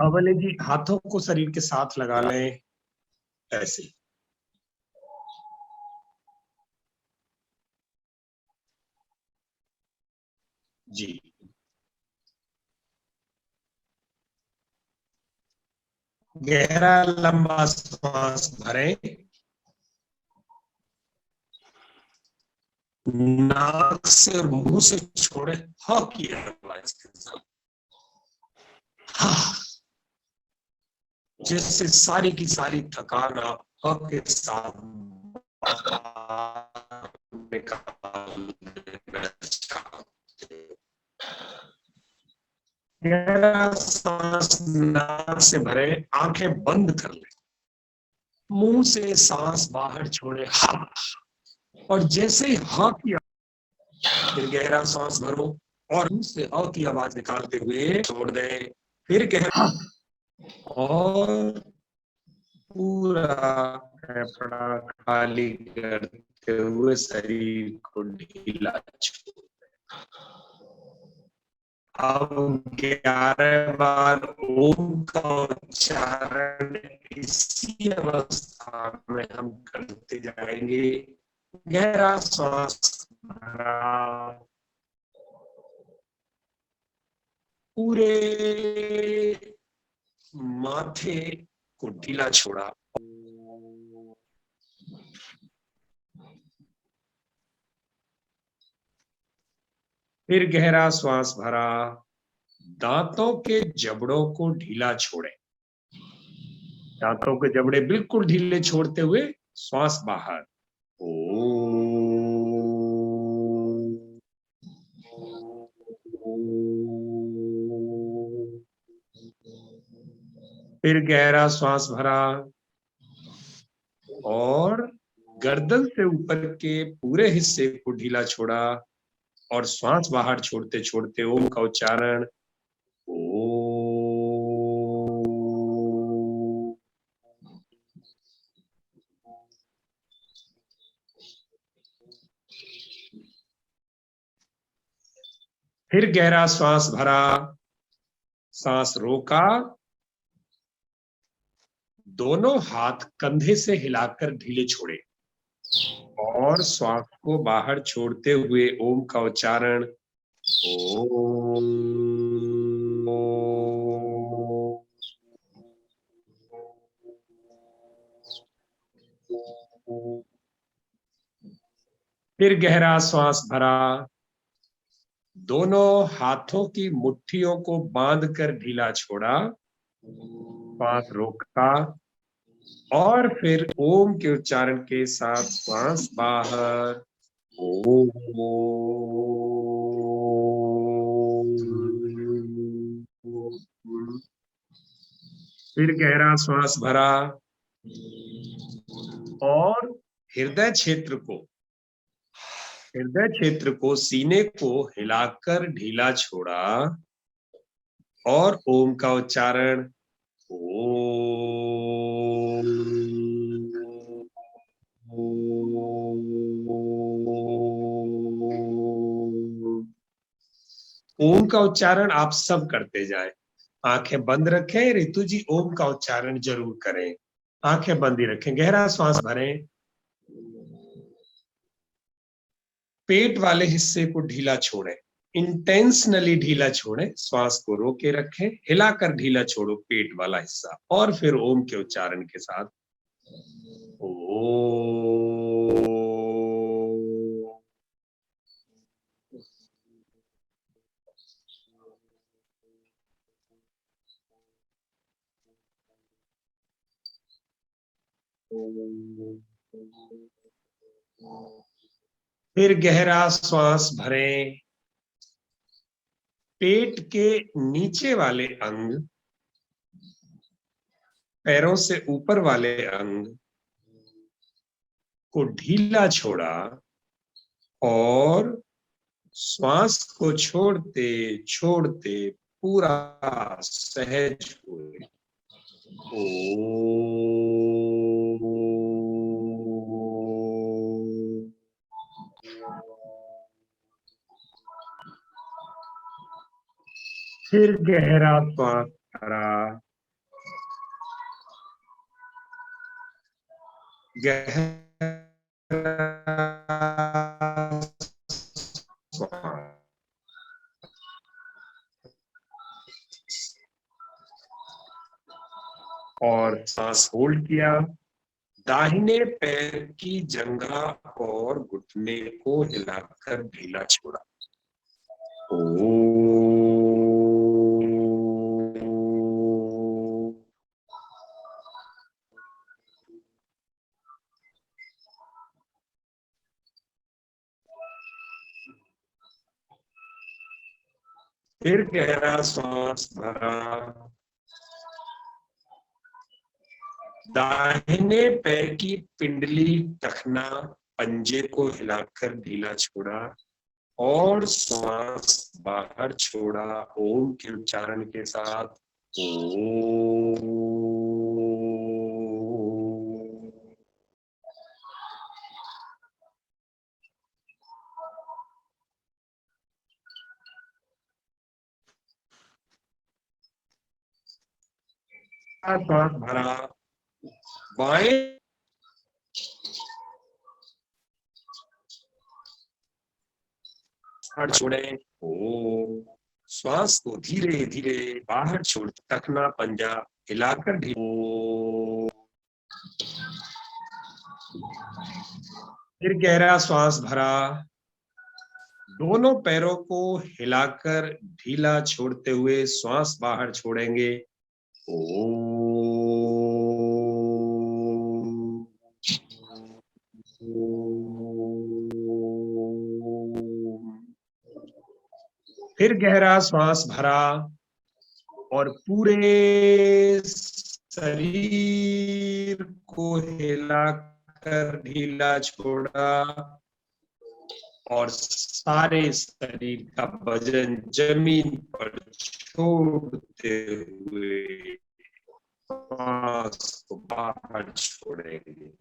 अवले जी हाथों को शरीर के साथ लगा लें, ऐसे। जी, गहरा लंबा सांस भरें, नाक से और मुंह से छोड़े, हाँ की आवाज के साथ, हाँ, जैसे सारी की सारी थकान आप हाँ के साथ निकाल देना चाहते हैं। गहरा सांस नाक से भरे, आंखें बंद कर ले, मुंह से सांस बाहर छोड़े, हाँ, और जैसे ही हाँ की फिर गहरा सांस भरो और मुंह से हाँ की आवाज निकालते हुए छोड़ दे, फिर गहरा और पूरा फेफड़ा खाली करते हुए शरीर को ढीला छोड़। अब 11 बार ओम का उच्चारण इसी अवस्था में हम करते जाएंगे। गहरा सांस भरा, पूरे माथे को ढीला छोड़ा, फिर गहरा श्वास भरा, दांतों के जबड़ों को ढीला छोड़े, दांतों के जबड़े बिल्कुल ढीले छोड़ते हुए श्वास बाहर। फिर गहरा श्वास भरा और गर्दन से ऊपर के पूरे हिस्से को ढीला छोड़ा और श्वास बाहर छोड़ते छोड़ते ओम का उच्चारण फिर गहरा श्वास भरा, सांस रोका, दोनों हाथ कंधे से हिलाकर ढीले छोड़े और श्वास को बाहर छोड़ते हुए ओम का उच्चारण ओम। फिर गहरा श्वास भरा, दोनों हाथों की मुट्ठियों को बांधकर ढीला छोड़ा, श्वास रोका और फिर ओम के उच्चारण के साथ श्वास बाहर ओम। फिर गहरा श्वास भरा और हृदय क्षेत्र को सीने को हिलाकर ढीला छोड़ा और ओम का उच्चारण ओम का उच्चारण आप सब करते जाएं। आंखें बंद रखें। ऋतु जी ओम का उच्चारण जरूर करें। आंखें बंद ही रखें। गहरा श्वास भरें। पेट वाले हिस्से को ढीला छोड़ें, इंटेंशनली ढीला छोड़ें। श्वास को रोके रखें, हिलाकर ढीला छोड़ो पेट वाला हिस्सा और फिर ओम के उच्चारण के साथ फिर गहरा श्वास भरें। पेट के नीचे वाले अंग, पैरों से ऊपर वाले अंग को ढीला छोड़ा और श्वास को छोड़ते छोड़ते पूरा सहज हुए। फिर गहरा श्वास भरा, और सांस होल्ड किया। दाहिने पैर की जंघा और घुटने को हिलाकर ढीला छोड़ा। फिर गहरा श्वास भरा, दाहिने पैर की पिंडली टखना पंजे को हिलाकर ढीला छोड़ा और श्वास बाहर छोड़ा ओम के उच्चारण के साथ ओम। श्वास भरा, बाएं छोड़े ओम। श्वास को धीरे धीरे बाहर छोड़, टखना पंजा हिलाकर ढीला। फिर गहरा श्वास भरा, दोनों पैरों को हिलाकर ढीला छोड़ते हुए श्वास बाहर छोड़ेंगे। फिर गहरा श्वास भरा और पूरे शरीर को हिलाकर ढीला छोड़ा और सारे शरीर का वजन जमीन पर छोड़ते हुए श्वास को बाहर छोड़ेंगे।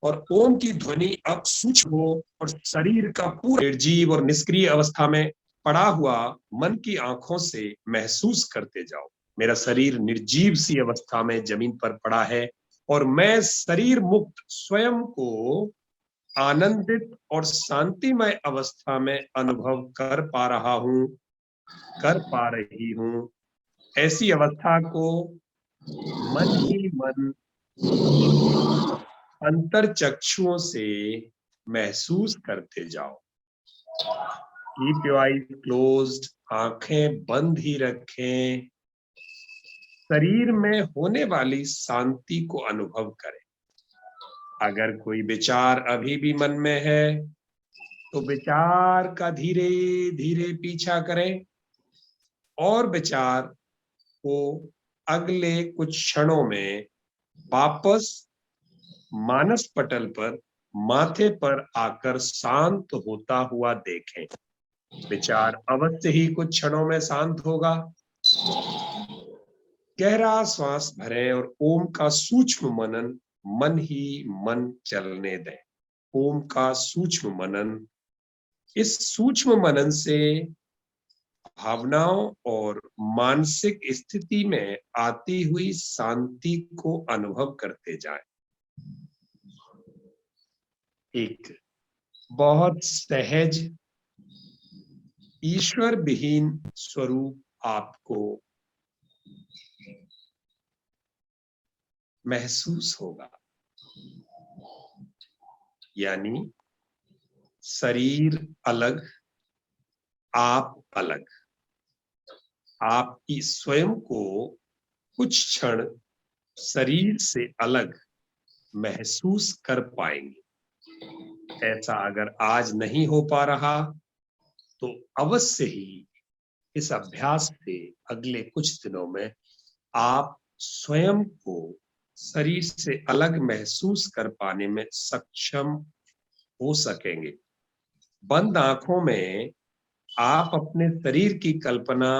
और ओम की ध्वनि अब सूक्ष्म हो और शरीर का पूरा निर्जीव और निष्क्रिय अवस्था में पड़ा हुआ मन की आंखों से महसूस करते जाओ। मेरा शरीर निर्जीव सी अवस्था में जमीन पर पड़ा है और मैं शरीर मुक्त स्वयं को आनंदित और शांतिमय अवस्था में अनुभव कर पा रहा हूं, कर पा रही हूं। ऐसी अवस्था को मन ही मन अंतर चक्षुओं से महसूस करते जाओ। कीप योर आईज क्लोज्ड, आंखें बंद ही रखें। शरीर में होने वाली शांति को अनुभव करें। अगर कोई विचार अभी भी मन में है तो विचार का धीरे धीरे पीछा करें और विचार को अगले कुछ क्षणों में वापस मानस पटल पर माथे पर आकर शांत होता हुआ देखें। विचार अवश्य ही कुछ क्षणों में शांत होगा। गहरा श्वास भरें और ओम का सूक्ष्म मनन मन ही मन चलने दें। ओम का सूक्ष्म मनन, इस सूक्ष्म मनन से भावनाओं और मानसिक स्थिति में आती हुई शांति को अनुभव करते जाएं। एक बहुत सहज ईश्वर विहीन स्वरूप आपको महसूस होगा। यानी शरीर अलग, आप अलग। आप इस स्वयं को कुछ क्षण शरीर से अलग महसूस कर पाएंगे। ऐसा अगर आज नहीं हो पा रहा तो अवश्य ही इस अभ्यास से अगले कुछ दिनों में आप स्वयं को शरीर से अलग महसूस कर पाने में सक्षम हो सकेंगे। बंद आंखों में आप अपने शरीर की कल्पना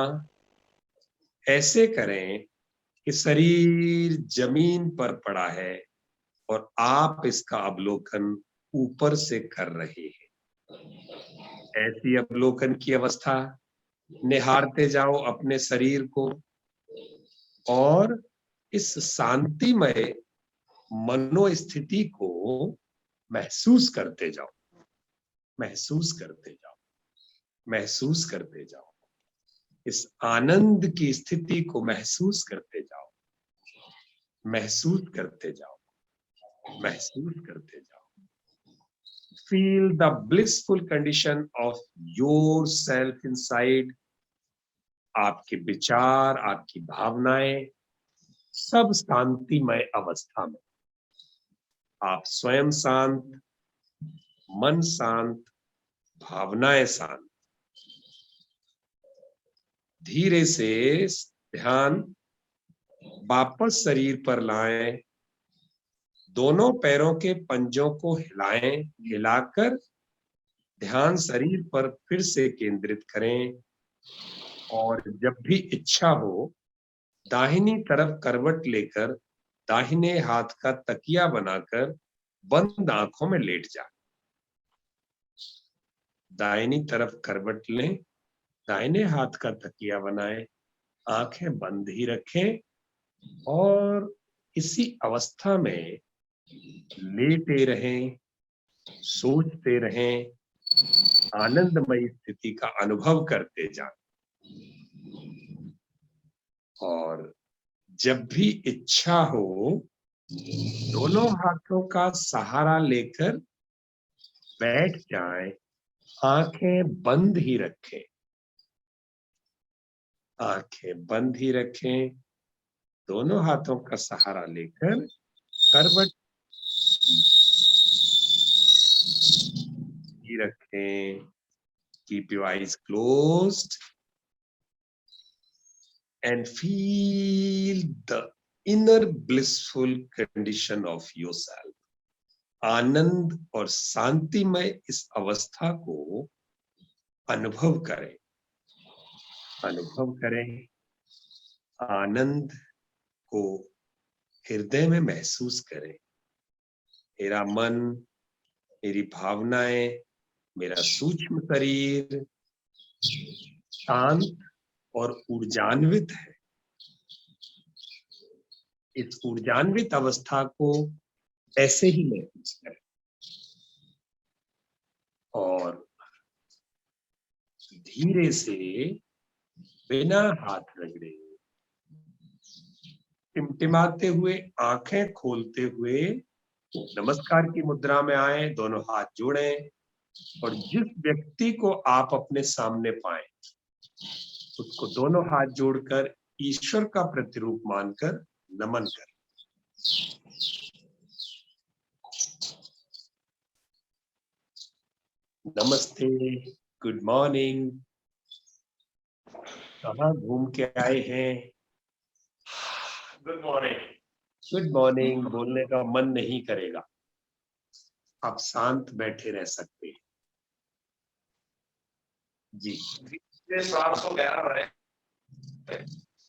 ऐसे करें कि शरीर जमीन पर पड़ा है और आप इसका अवलोकन ऊपर से कर रहे हैं। ऐसी अवलोकन की अवस्था निहारते जाओ अपने शरीर को और इस शांतिमय मनोस्थिति को महसूस करते जाओ, महसूस करते जाओ, महसूस करते जाओ। इस आनंद की स्थिति को महसूस करते जाओ, महसूस करते जाओ, महसूस करते जाओ। Feel the blissful condition of yourself inside. आपके विचार, आपकी भावनाएं सब शांतिमय अवस्था में। आप स्वयं शांत, मन शांत, भावनाएं शांत। धीरे से ध्यान वापस शरीर पर लाएं। दोनों पैरों के पंजों को हिलाएं, हिलाकर ध्यान शरीर पर फिर से केंद्रित करें और जब भी इच्छा हो दाहिनी तरफ करवट लेकर दाहिने हाथ का तकिया बनाकर बंद आंखों में लेट जाए। दाहिनी तरफ करवट लें, दाहिने हाथ का तकिया बनाएं, आंखें बंद ही रखें और इसी अवस्था में लेटे रहें, सोचते रहें, आनंदमयी स्थिति का अनुभव करते जाएं। और जब भी इच्छा हो दोनों हाथों का सहारा लेकर बैठ जाएं, आंखें बंद ही रखें, आंखें बंद ही रखें। दोनों हाथों का सहारा लेकर करवट ही रखें। Keep your eyes closed and feel the inner blissful condition of yourself. आनंद और शांतिमय इस अवस्था को अनुभव करें, अनुभव करें। आनंद को हृदय में महसूस करें। मेरा मन, मेरी भावनाएं, मेरा सूक्ष्म शरीर शांत और ऊर्जान्वित है। इस ऊर्जान्वित अवस्था को ऐसे ही महसूस करें और धीरे से बिना हाथ रगड़े टिमटिमाते हुए आंखें खोलते हुए नमस्कार की मुद्रा में आए, दोनों हाथ जोड़ें और जिस व्यक्ति को आप अपने सामने पाएं उसको दोनों हाथ जोड़कर ईश्वर का प्रतिरूप मानकर नमन करें। नमस्ते, गुड मॉर्निंग, कहाँ घूम के आए हैं? Good morning. गुड मॉर्निंग बोलने का मन नहीं करेगा, आप शांत बैठे रह सकते हैं। जी 711 है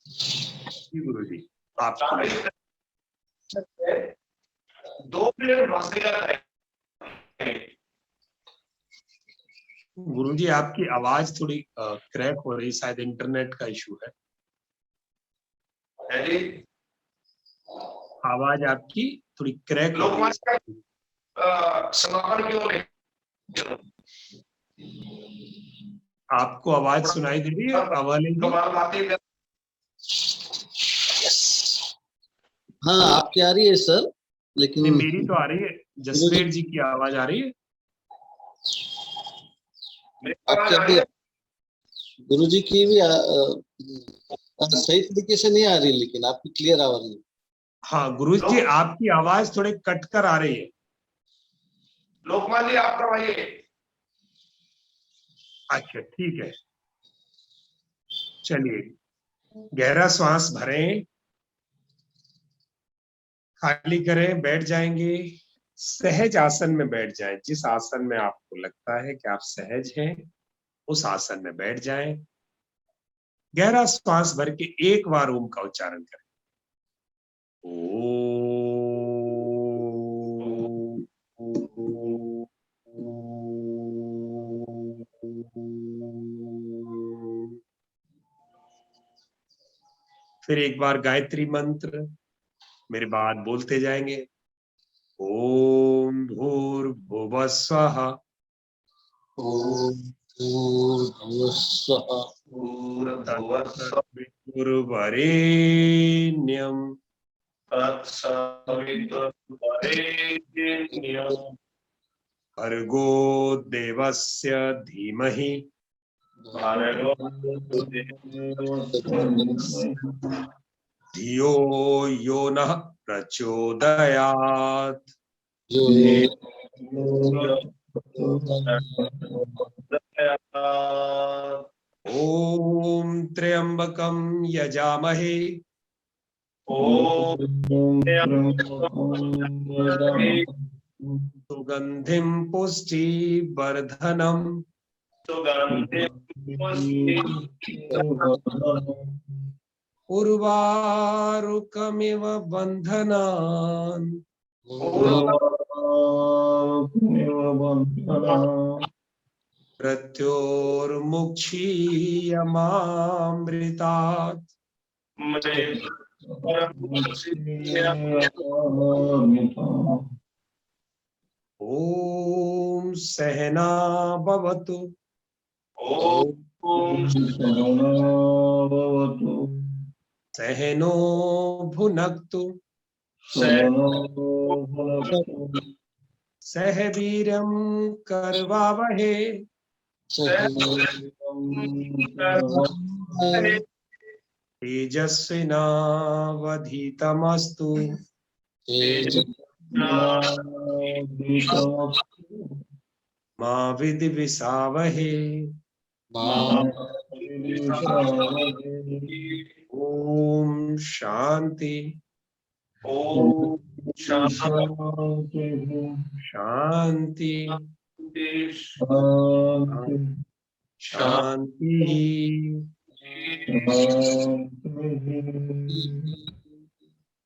जी गुरु जी, आप 2 मिनट भागेगा है। गुरु जी आपकी आवाज थोड़ी क्रैक हो रही, शायद इंटरनेट का इशू है। जी आवाज आपकी थोड़ी क्रैक हो रही है। समापन क्यों नहीं? आपको आवाज सुनाई दे रही है अवाले की? कमाल बातें कर। हाँ आपकी आ रही है सर, लेकिन नहीं, मेरी तो आ रही है। जसवीर जी की आवाज आ रही है? आपकी अभी गुरु जी की भी सही तरीके से नहीं आ रही, लेकिन आपकी क्लियर आ रही है। हाँ गुरु जी आपकी आवाज थोड़े कट कर आ रही है। लोकमान जी आप करवाइए। अच्छा ठीक है, चलिए गहरा श्वास भरें, खाली करें, बैठ जाएंगे। सहज आसन में बैठ जाएं। जिस आसन में आपको लगता है कि आप सहज हैं उस आसन में बैठ जाएं। गहरा श्वास भर के एक बार ओम का उच्चारण करें। फिर एक बार गायत्री मंत्र मेरे बाद बोलते जाएंगे। ओम भूर्भुवः स्वः, ओम भूर्भुवस्सुवः, तत्सवितुर्वरेण्यं भर्गो देवस्य धीमहि धियो यो नः प्रचोदयात्। जो ओम त्र्यंबकं यजामहे सुगंधिं पुष्टिवर्धनम् उर्वारुकमिव बन्धनान् मृत्योर्मुक्षीयमामृतात्। ओम सहना भवतु, सहनो भुनक्तु, सह वीर्यं करवावहे, तेजस्विनावधीतमस्तु मा विद्विषावहे। ओम शांति शांति शांति।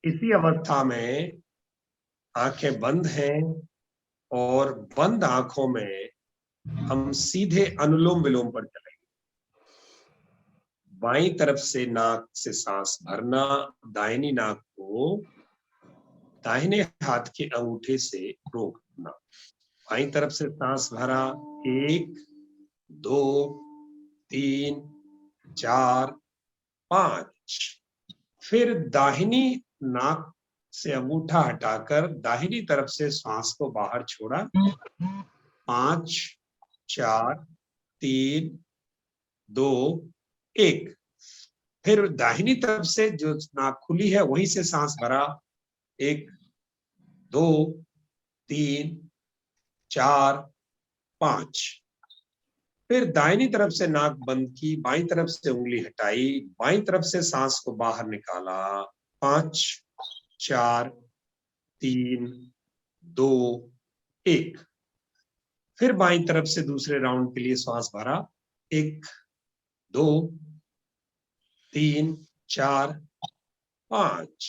इसी अवस्था में आंखें बंद हैं और बंद आंखों में हम सीधे अनुलोम विलोम पर चलेंगे। बाईं तरफ से नाक से सांस भरना, दाहिनी नाक को दाहिने हाथ के अंगूठे से रोकना। बाईं तरफ से सांस भरा, 1 2 3 4 5। फिर दाहिनी नाक से अंगूठा हटाकर दाहिनी तरफ से सांस को बाहर छोड़ा, 5 4 3 2 1। फिर दाहिनी तरफ से जो नाक खुली है वहीं से सांस भरा, 1 2 3 4 5। फिर दाहिनी तरफ से नाक बंद की, बाईं तरफ से उंगली हटाई, बाईं तरफ से सांस को बाहर निकाला, 5 4 3 2 1। फिर बाईं तरफ से दूसरे राउंड के लिए सांस भरा, 1 2 3 4 5।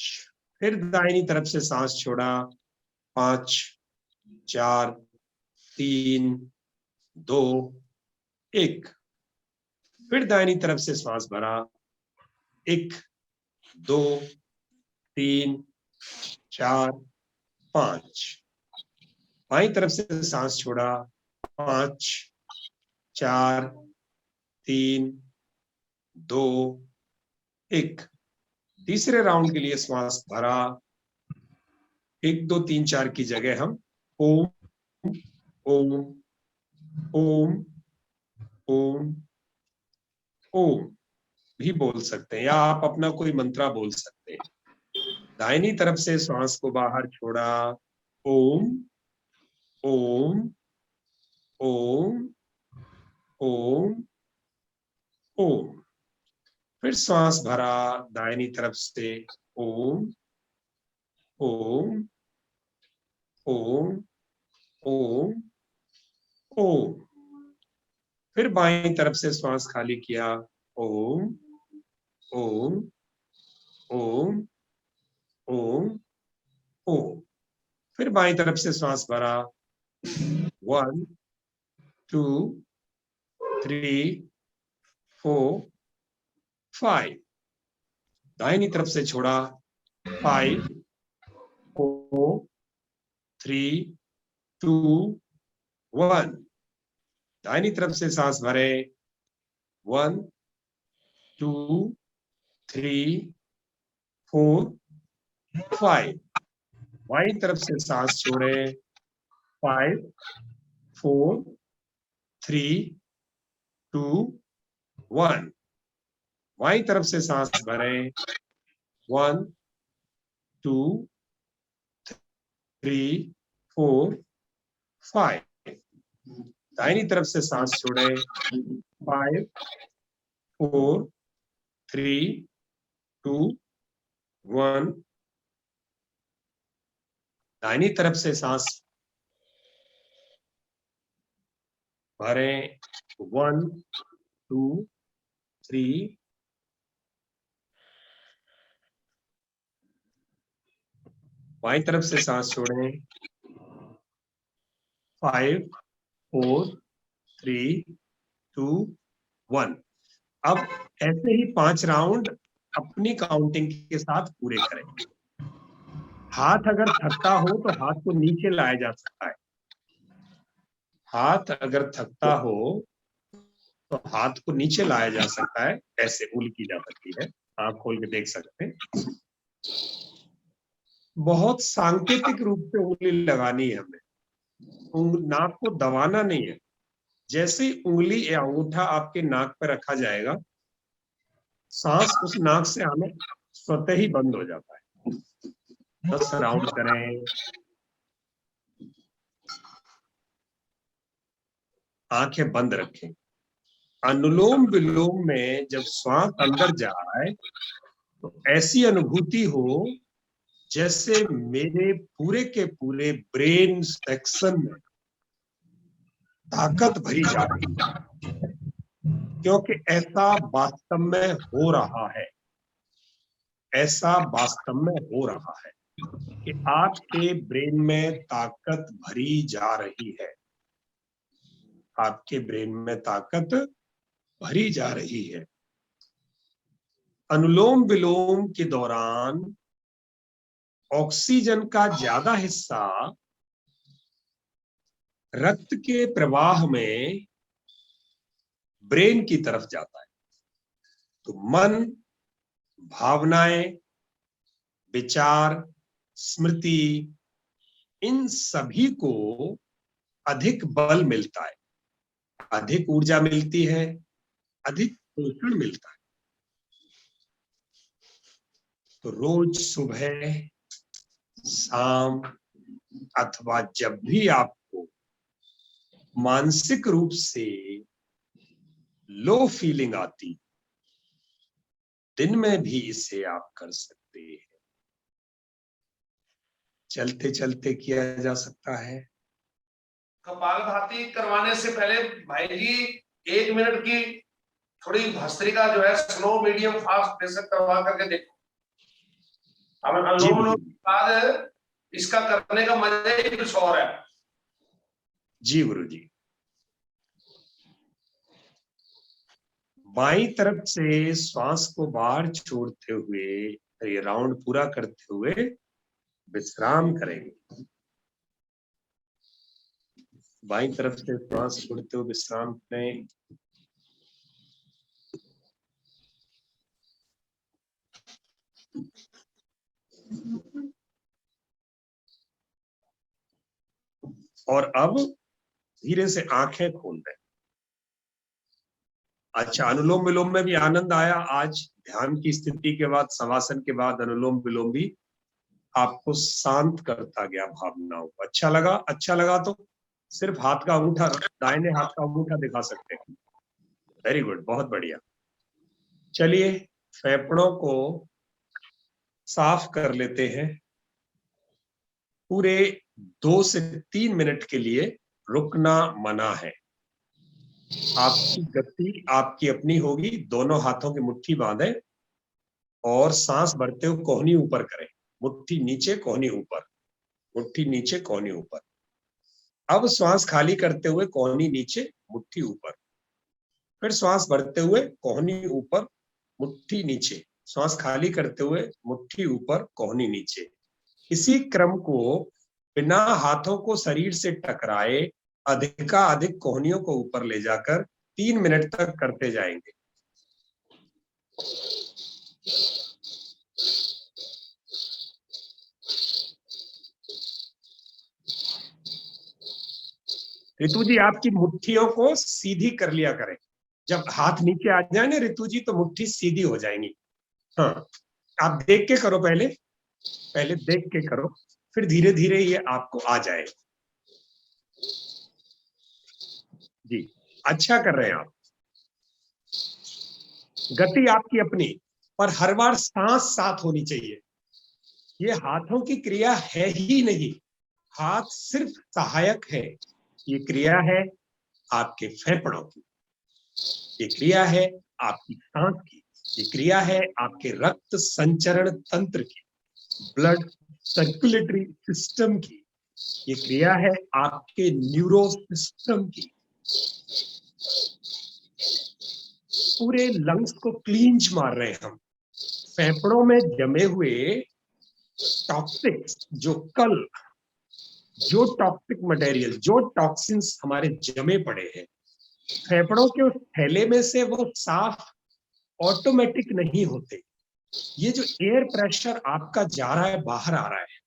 फिर दाहिनी तरफ से सांस छोड़ा, 5 4 3 2 1। फिर दाहिनी तरफ से सांस भरा, 1 2 3 4 5। बाईं तरफ से सांस छोड़ा, 5 4 3 2 1। तीसरे राउंड के लिए श्वास भरा, 1 2 3 4 की जगह हम ओम ओम ओम ओम ओम भी बोल सकते हैं, या आप अपना कोई मंत्रा बोल सकते हैं। दाहिनी तरफ से श्वास को बाहर छोड़ा, ओम ओम ओम ओम ओम। फिर श्वास भरा, दाहिनी तरफ से ओम ओम ओम ओम ओम। फिर बाईं तरफ से श्वास खाली किया, ओम ओम ओम ओम ओम। फिर बाईं तरफ से श्वास भरा, 1 2 3 4 5। दाहिनी तरफ से छोड़ा, 5 4 3 2 1। दाहिनी तरफ से सांस भरे, 1 2 3 4 5। बाईं तरफ से सांस छोड़े, 5 4 3 2 1। बाईं तरफ से सांस भरे, 1 2 3 4 5। दाहिनी तरफ से सांस छोड़े, 5 4 3 2 1। दाहिनी तरफ से सांस भरे, 1 2 3 बाईं तरफ से सांस छोड़ें, 5 4 3 2 1। अब ऐसे ही 5 राउंड अपनी काउंटिंग के साथ पूरे करें। हाथ अगर थकता हो तो हाथ को नीचे लाया जा सकता है। हाथ अगर थकता हो तो हाथ को नीचे लाया जा सकता है, ऐसे उंगली की जा सकती है, आप खोल के देख सकते हैं। बहुत सांकेतिक रूप से उंगली लगानी है हमें, नाक को दबाना नहीं है। जैसे ही उंगली या अंगूठा आपके नाक पर रखा जाएगा, सांस उस नाक से आना स्वतः ही बंद हो जाता है। 10 राउंड करें। आंखें बंद रखें। अनुलोम विलोम में जब श्वास अंदर जाए तो ऐसी अनुभूति हो जैसे मेरे पूरे के पूरे ब्रेन सेक्शन में ताकत भरी जा रही है, क्योंकि ऐसा वास्तव में हो रहा है, ऐसा वास्तव में हो रहा है। कि आपके ब्रेन में ताकत भरी जा रही है, आपके ब्रेन में ताकत भरी जा रही है। अनुलोम विलोम के दौरान ऑक्सीजन का ज्यादा हिस्सा रक्त के प्रवाह में ब्रेन की तरफ जाता है, तो मन, भावनाएं, विचार, स्मृति, इन सभी को अधिक बल मिलता है, अधिक ऊर्जा मिलती है, अधिक पोषण मिलता है। तो रोज सुबह, शाम अथवा जब भी आपको मानसिक रूप से लो फीलिंग आती, दिन में भी इसे आप कर सकते हैं। चलते चलते किया जा सकता है। कपालभाति करवाने से पहले भाई जी 1 मिनट की थोड़ी भस्त्रिका जो है स्लो मीडियम फास्ट प्रेशर करवा करके देखो। अब अनुलोम विलोम के बाद इसका करने का मजा ही कुछ और है। जी गुरु जी। बाईं तरफ से श्वास को बाहर छोड़ते हुए ये राउंड पूरा करते हुए विश्राम करेंगे। बाईं तरफ से श्वास छोड़ते हुए विश्राम करें। और अब धीरे से आंखें खोल दें। अच्छा, अनुलोम विलोम में भी आनंद आया आज। ध्यान की स्थिति के बाद, शवासन के बाद अनुलोम विलोम भी आपको शांत करता गया भावनाओं को। अच्छा लगा? अच्छा लगा तो सिर्फ हाथ का अंगूठा, दाहिने हाथ का अंगूठा दिखा सकते हैं। वेरी गुड, बहुत बढ़िया। चलिए फेफड़ों को साफ कर लेते हैं। पूरे 2 से 3 मिनट के लिए रुकना मना है। आपकी गति आपकी अपनी होगी। दोनों हाथों की मुट्ठी बांधें और सांस भरते हुए कोहनी ऊपर करें। मुट्ठी नीचे, कोहनी ऊपर, मुट्ठी नीचे, कोहनी ऊपर। अब श्वास खाली करते हुए कोहनी नीचे, मुट्ठी ऊपर। फिर श्वास भरते हुए कोहनी ऊपर, मुट्ठी नीचे। श्वास खाली करते हुए मुट्ठी ऊपर, कोहनी नीचे। इसी क्रम को बिना हाथों को शरीर से टकराए अधिकाधिक कोहनियों को ऊपर ले जाकर 3 मिनट तक करते जाएंगे। ऋतु जी आपकी मुट्ठियों को सीधी कर लिया करें। जब हाथ नीचे आ जाए ना ऋतु जी, तो मुट्ठी सीधी हो जाएंगी। हाँ, आप देख के करो, पहले देख के करो, फिर धीरे धीरे ये आपको आ जाए। जी, अच्छा कर रहे हैं आप। गति आपकी अपनी, पर हर बार सांस साथ होनी चाहिए। ये हाथों की क्रिया है ही नहीं, हाथ सिर्फ सहायक है। ये क्रिया है आपके फेफड़ों की, ये क्रिया है आपकी सांस की, ये क्रिया है आपके रक्त संचरण तंत्र की, ब्लड सर्कुलेटरी सिस्टम की, ये क्रिया है आपके न्यूरो सिस्टम की। पूरे लंग्स को क्लींच मार रहे हैं हम। फेफड़ों में जमे हुए टॉक्सिक्स, जो टॉक्सिक मटेरियल, जो टॉक्सिन्स हमारे जमे पड़े हैं फेफड़ों के उस थैले में से, वो साफ ऑटोमेटिक नहीं होते। ये जो एयर प्रेशर आपका जा रहा है, बाहर आ रहा है,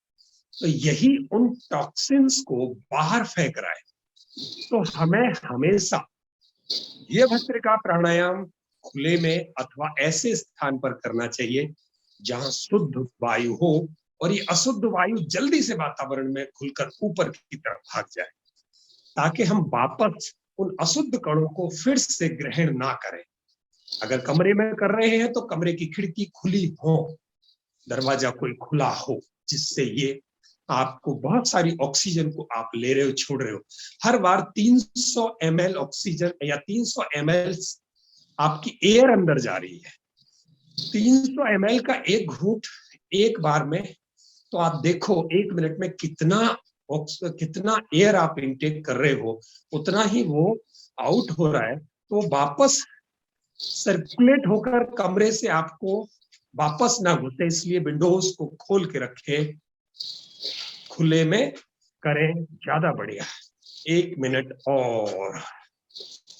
तो यही उन टॉक्सिन्स को बाहर फेंक रहा है। तो हमें हमेशा ये भस्त्रिका प्राणायाम खुले में अथवा ऐसे स्थान पर करना चाहिए जहां शुद्ध वायु हो और ये अशुद्ध वायु जल्दी से वातावरण में खुलकर ऊपर की तरफ भाग जाए, ताकि हम वापस उन अशुद्ध कणों को फिर से ग्रहण ना करें। अगर कमरे में कर रहे हैं तो कमरे की खिड़की खुली हो, दरवाजा कोई खुला हो, जिससे ये आपको बहुत सारी ऑक्सीजन को आप ले रहे हो, छोड़ रहे हो। हर बार 300 ml ऑक्सीजन या 300 ml आपकी एयर अंदर जा रही है। 300 ml का एक घूंट एक बार में तो आप देखो 1 मिनट में कितना एयर आप इनटेक कर रहे हो, उतना ही वो आउट हो रहा है, तो वापस सर्कुलेट होकर कमरे से आपको वापस ना घुसे, इसलिए विंडोज को खोल के रखें, खुले में करें, ज्यादा बढ़िया। 1 मिनट और,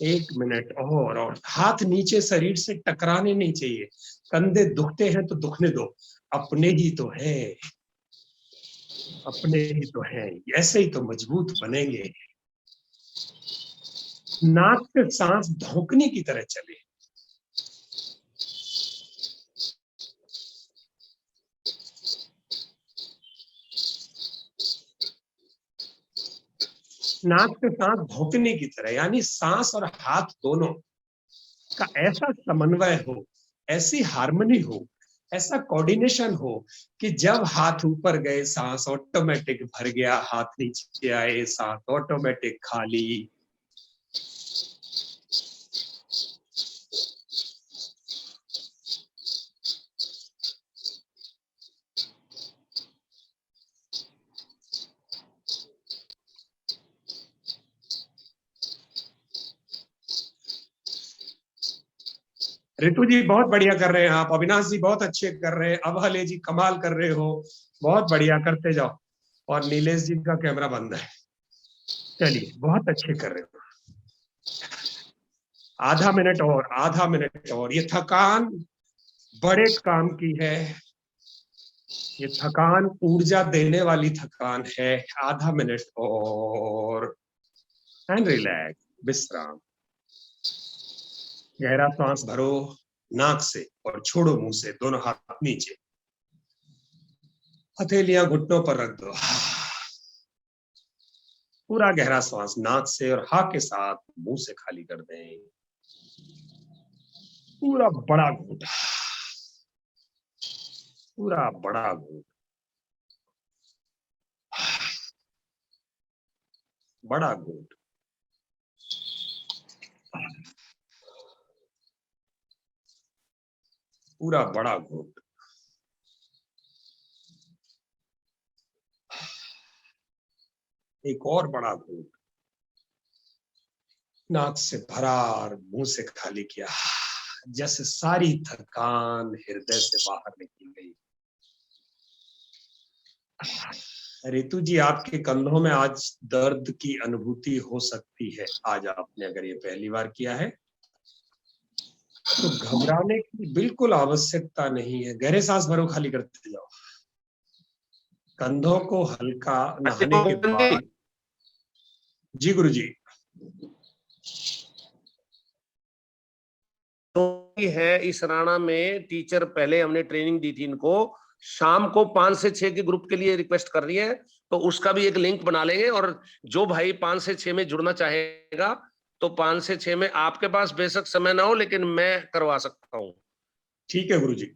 1 मिनट और हाथ नीचे शरीर से टकराने नहीं चाहिए। कंधे दुखते हैं तो दुखने दो, अपने ही तो है, अपने ही तो है, ऐसे ही तो मजबूत बनेंगे। नाक से सांस धोंकने की तरह चले। नाक से सांस धोंकने की तरह, यानी सांस और हाथ दोनों का ऐसा समन्वय हो, ऐसी हार्मनी हो, ऐसा कोऑर्डिनेशन हो कि जब हाथ ऊपर गए सांस ऑटोमेटिक भर गया, हाथ नीचे आए सांस ऑटोमेटिक खाली। रितु जी बहुत बढ़िया कर रहे हैं आप, अविनाश जी बहुत अच्छे कर रहे हैं, अभले जी कमाल कर रहे हो, बहुत बढ़िया, करते जाओ। और नीलेश जी का कैमरा बंद है। चलिए बहुत अच्छे कर रहे हो। आधा मिनट और, आधा मिनट और। ये थकान बड़े काम की है, ये थकान ऊर्जा देने वाली थकान है। आधा मिनट और, एंड रिलैक्स, विश्राम। गहरा सांस भरो नाक से और छोड़ो मुंह से, दोनों हाथ नीचे, हथेलियां घुटनों पर रख दो। पूरा गहरा सांस नाक से और हा के साथ मुंह से खाली कर दें। पूरा बड़ा घूंट, पूरा बड़ा घूंट, बड़ा घूंट। पूरा बड़ा घूंट। एक और बड़ा घूंट, नाक से भरा और मुंह से खाली किया, जैसे सारी थकान हृदय से बाहर निकल गई। रितु जी आपके कंधों में आज दर्द की अनुभूति हो सकती है। आज आपने अगर ये पहली बार किया है तो घबराने की बिल्कुल आवश्यकता नहीं है। गहरे सांस भरो, खाली करते जाओ। कंधों को हल्का नहाने के बाद, जी गुरु जी, तो है इस राणा में टीचर, पहले हमने ट्रेनिंग दी थी इनको, शाम को 5 से 6 के ग्रुप के लिए रिक्वेस्ट कर रही है, तो उसका भी एक लिंक बना लेंगे। और जो भाई 5 से 6 में जुड़ना चाहेगा तो 5 से 6 में, आपके पास बेशक समय ना हो लेकिन मैं करवा सकता हूँ। ठीक है गुरु जी।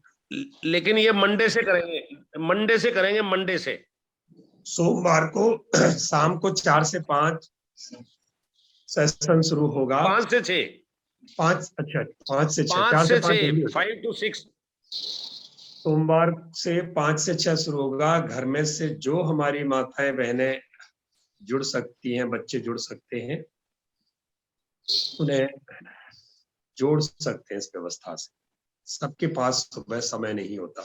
लेकिन ये मंडे से करेंगे, मंडे से करेंगे, मंडे से। सोमवार को शाम को 4 से 5 सेशन शुरू होगा। 5 से 6, 5, अच्छा 5 से 6, 5 4 से से 5 6, 5 to 6। सोमवार से 5 से 6 शुरू होगा। घर में से जो हमारी माताएं बहनें जुड़ सकती हैं, बच्चे जुड़ सकते हैं, उन्हें जोड़ सकते हैं इस व्यवस्था से। सबके पास सुबह समय नहीं होता।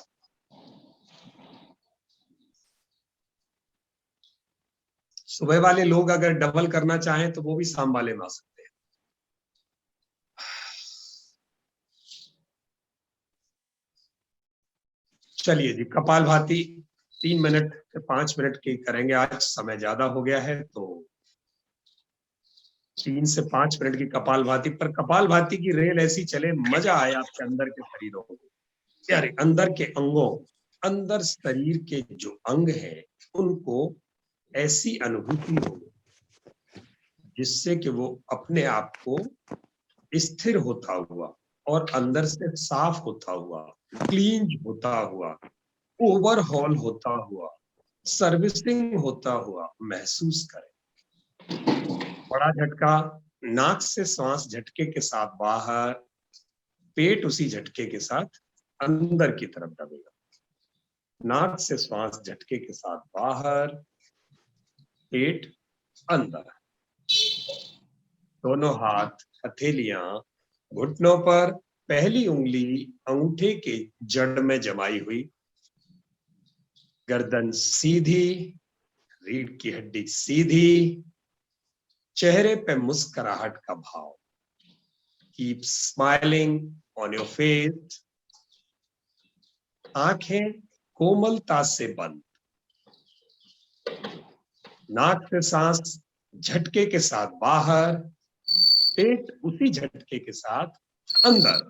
सुबह वाले लोग अगर डबल करना चाहें तो वो भी शाम वाले में आ सकते हैं। चलिए जी, कपालभाति 3 मिनट से 5 मिनट की करेंगे। आज समय ज्यादा हो गया है तो 3 से 5 मिनट की कपालभाति। पर कपालभाति की रेल ऐसी चले, मजा आए आपके अंदर के शरीरों को, यार अंदर के अंगों, अंदर शरीर के जो अंग हैं उनको ऐसी अनुभूति हो जिससे कि वो अपने आप को स्थिर होता हुआ और अंदर से साफ होता हुआ, क्लीन होता हुआ, ओवरहॉल होता हुआ, सर्विसिंग होता हुआ महसूस करें। बड़ा झटका, नाक से सांस झटके के साथ बाहर, पेट उसी झटके के साथ अंदर की तरफ दबेगा। नाक से श्वास झटके के साथ बाहर, पेट अंदर। दोनों हाथ हथेलियां घुटनों पर, पहली उंगली अंगूठे के जड़ में जमाई हुई, गर्दन सीधी, रीढ़ की हड्डी सीधी, चेहरे पे मुस्कुराहट का भाव। Keep smiling on your face. आंखें कोमलता से बंद। नाक से सांस झटके के साथ बाहर, पेट उसी झटके के साथ अंदर।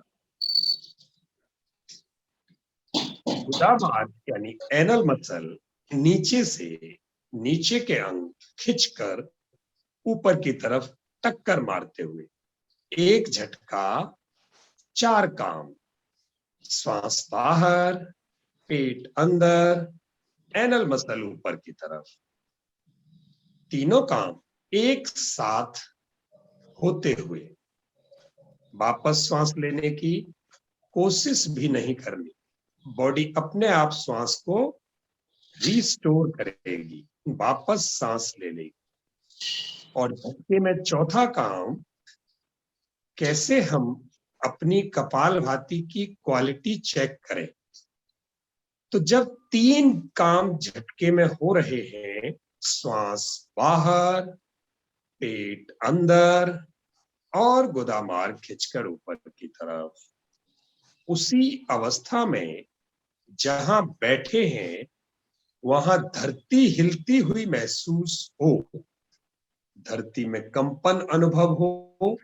गुदामार्ग यानी एनल मसल नीचे से नीचे के अंग खिंचकर ऊपर की तरफ टक्कर मारते हुए, एक झटका 4 काम। श्वास बाहर, पेट अंदर, एनल मसल ऊपर की तरफ। तीनों काम एक साथ होते हुए। वापस सांस लेने की कोशिश भी नहीं करनी, बॉडी अपने आप श्वास को रिस्टोर करेगी, वापस सांस ले लेगी। और झटके में चौथा काम, कैसे हम अपनी कपालभाति की क्वालिटी चेक करें। तो जब 3 काम झटके में हो रहे हैं, श्वास बाहर, पेट अंदर और गुदामार्ग खिंचकर ऊपर की तरफ, उसी अवस्था में जहां बैठे हैं वहां धरती हिलती हुई महसूस हो, धरती में कंपन अनुभव हो।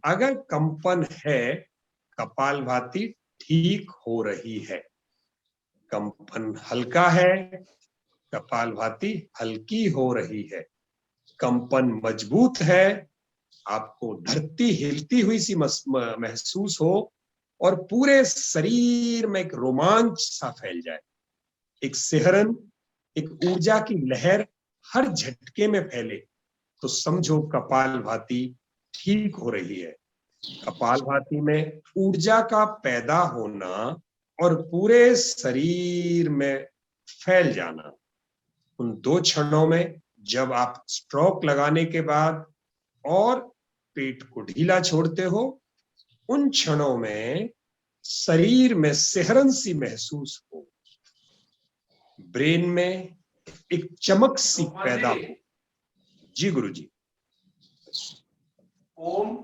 अगर कंपन है, कपालभाति ठीक हो रही है। कंपन हल्का है, कपालभाति हल्की हो रही है। कंपन मजबूत है, आपको धरती हिलती हुई सी महसूस हो और पूरे शरीर में एक रोमांच सा फैल जाए, एक सिहरन, एक ऊर्जा की लहर हर झटके में फैले, तो समझो कपालभाति ठीक हो रही है। कपालभाति में ऊर्जा का पैदा होना और पूरे शरीर में फैल जाना। उन 2 क्षणों में जब आप स्ट्रोक लगाने के बाद और पेट को ढीला छोड़ते हो, उन क्षणों में शरीर में सिहरन सी महसूस हो, ब्रेन में एक चमक सी पैदा हो। जी गुरुजी। ओम।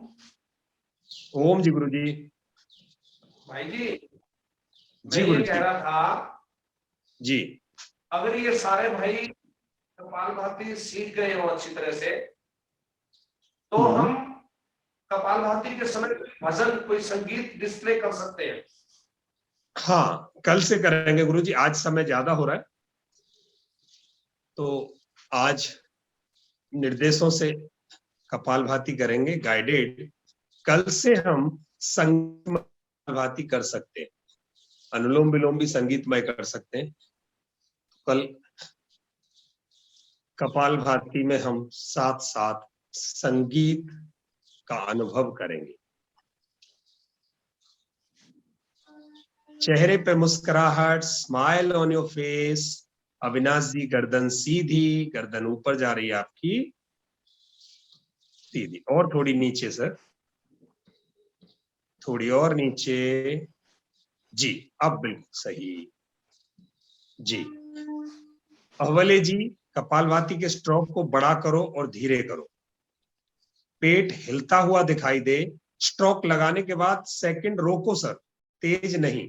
ओम जी गुरुजी। भाई जी, जी मैं ये गुरुजी। कह रहा था, जी, अगर ये सारे भाई कपालभाति सीख गए हो अच्छी तरह से, तो हम कपालभाति के समय भजन, कोई संगीत डिस्प्ले कर सकते हैं। हाँ, कल से करेंगे गुरुजी, आज समय ज्यादा हो रहा है, तो आज निर्देशों से कपालभाति करेंगे गाइडेड। कल से हम संगीत कपालभाति कर सकते हैं, अनुलोम विलोम भी संगीतमय कर सकते हैं। कल कपालभाति में हम साथ साथ संगीत का अनुभव करेंगे। चेहरे पे मुस्कुराहट, smile on your face. Avinash ji, गर्दन सीधी, गर्दन ऊपर जा रही है आपकी, सीधी, और थोड़ी नीचे सर, थोड़ी और नीचे। जी, अब बिल्कुल सही। जी, अव्वले जी, कपालभाति के स्ट्रोक को बड़ा करो और धीरे करो। पेट हिलता हुआ दिखाई दे। स्ट्रोक लगाने के बाद सेकंड रोको सर, तेज नहीं,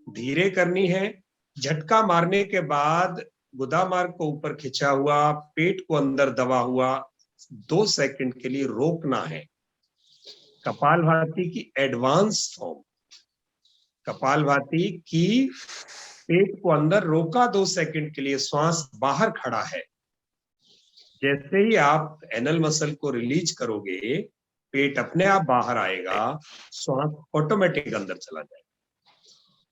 धीरे करनी है। झटका मारने के बाद गुदामार्ग को ऊपर खिंचा हुआ, पेट को अंदर दबा हुआ 2 सेकंड के लिए रोकना है। कपालभाति की एडवांस फॉर्म, कपालभाति की पेट को अंदर रोका 2 सेकंड के लिए, श्वास बाहर खड़ा है। जैसे ही आप एनल मसल को रिलीज करोगे, पेट अपने आप बाहर आएगा, श्वास ऑटोमेटिक अंदर चला जाएगा।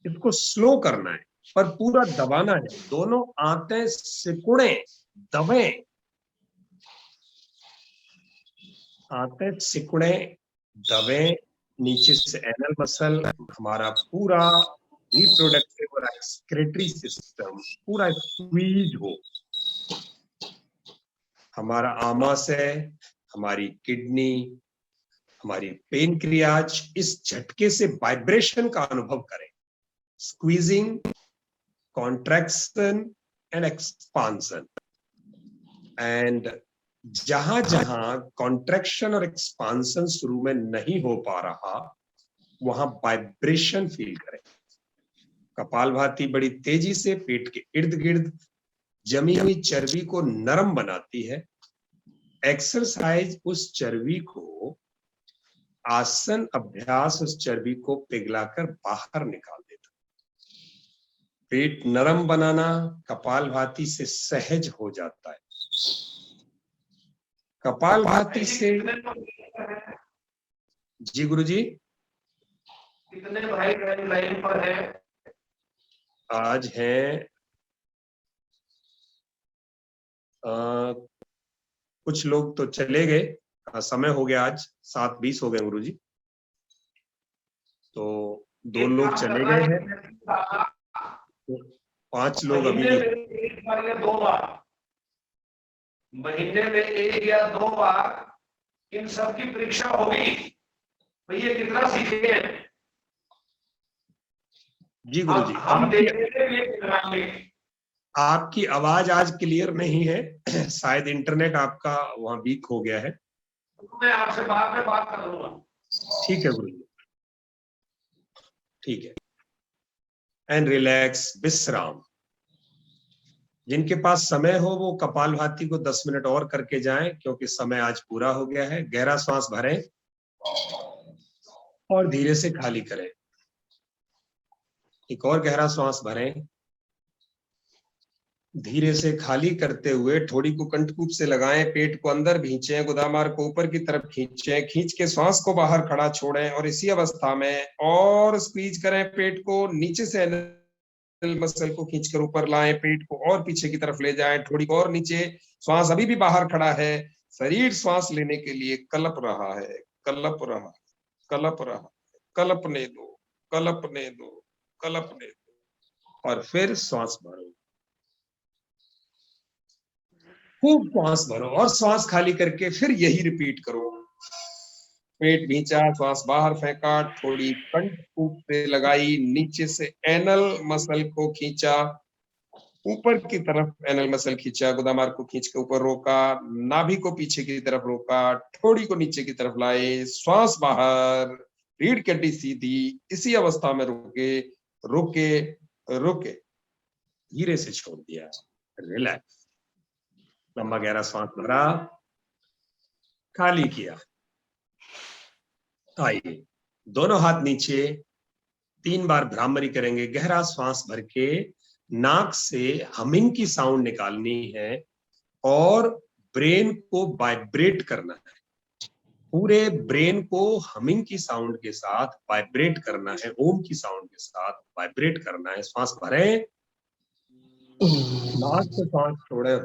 इसको स्लो करना है पर पूरा दबाना है, दोनों आंतें सिकुड़े, दबे, आंतें सिकुड़े, दबे, नीचे से एनल मसल हमारा पूरा रिप्रोडक्टिव और एक्सक्रीटरी सिस्टम पूरा स्क्वीज हो। हमारा आमाशय, हमारी किडनी, हमारी पेनक्रियाज इस झटके से वाइब्रेशन का अनुभव करें। Squeezing, contraction and expansion. And जहां जहां कॉन्ट्रैक्शन और एक्सपांशन शुरू में नहीं हो पा रहा, वहां वाइब्रेशन फील करें। कपालभाति बड़ी तेजी से पेट के इर्द गिर्द जमी हुई चर्बी को नरम बनाती है। एक्सरसाइज उस चर्बी को, आसन अभ्यास उस चर्बी को पिघलाकर बाहर निकाल देता। पेट नरम बनाना कपालभाति से सहज हो जाता है। कपालभाति से, जी गुरुजी, कितने भाई लाइन पर है? आज हैं कुछ लोग तो चले गए, समय हो गया, आज 7:20 हो गए गुरुजी, तो 2 लोग चले गए हैं, तो 5 लोग अभी महीने में 1 बार या 2 बार, महीने में 1 या 2 बार इन सब की परीक्षा होगी, भैया कितना सीखे हैं। जी गुरुजी, हम देखेंगे। आपकी आवाज आज क्लियर नहीं है, शायद इंटरनेट आपका वहां वीक हो गया है। मैं आपसे बाद में बात कर लूंगा। ठीक है गुरुजी, ठीक है। एंड रिलैक्स, विश्राम। जिनके पास समय हो वो कपालभाति को 10 मिनट और करके जाएं, क्योंकि समय आज पूरा हो गया है। गहरा सांस भरें और धीरे से खाली करें। एक और गहरा सांस भरें, धीरे से खाली करते हुए ठोड़ी को कंठकूप से लगाएं, पेट को अंदर खींचें, गुदामार को ऊपर की तरफ खींचें, खींच के श्वास को बाहर खड़ा छोड़ें और इसी अवस्था में और स्क्वीज करें पेट को, नीचे से मसल को खींचकर ऊपर लाएं, पेट को और पीछे की तरफ ले जाएं, ठोड़ी को और नीचे। श्वास अभी भी बाहर खड़ा है, शरीर श्वास लेने के लिए कलप रहा है, कलप रहा, कलप रहा, कलपने दो, कलपने दो, कलपने दो, और फिर श्वास भरो, खूब श्वास भरो और श्वास खाली करके फिर यही रिपीट करो। पेट भींचा, श्वास बाहर फेंका, थोड़ी कंठकूप से लगाई, नीचे से एनल मसल को खींचा, ऊपर की तरफ एनल मसल खींचा, गुदामार को खींच के ऊपर रोका, नाभि को पीछे की तरफ रोका, ठोड़ी को नीचे की तरफ लाए, श्वास बाहर, रीढ़ की हड्डी सीधी, इसी अवस्था में रुके रुके रुके, धीरे से छोड़ दिया। रिलैक्स, लंबा गहरा सांस भरा, खाली किया। आइए, दोनों हाथ नीचे, 3 बार भ्रामरी करेंगे। गहरा श्वास भर के नाक से हमिंग की साउंड निकालनी है और ब्रेन को वाइब्रेट करना है। पूरे ब्रेन को हमिंग की साउंड के साथ वाइब्रेट करना है, ओम की साउंड के साथ वाइब्रेट करना है। श्वास भरें, नाक से सांस छोड़े,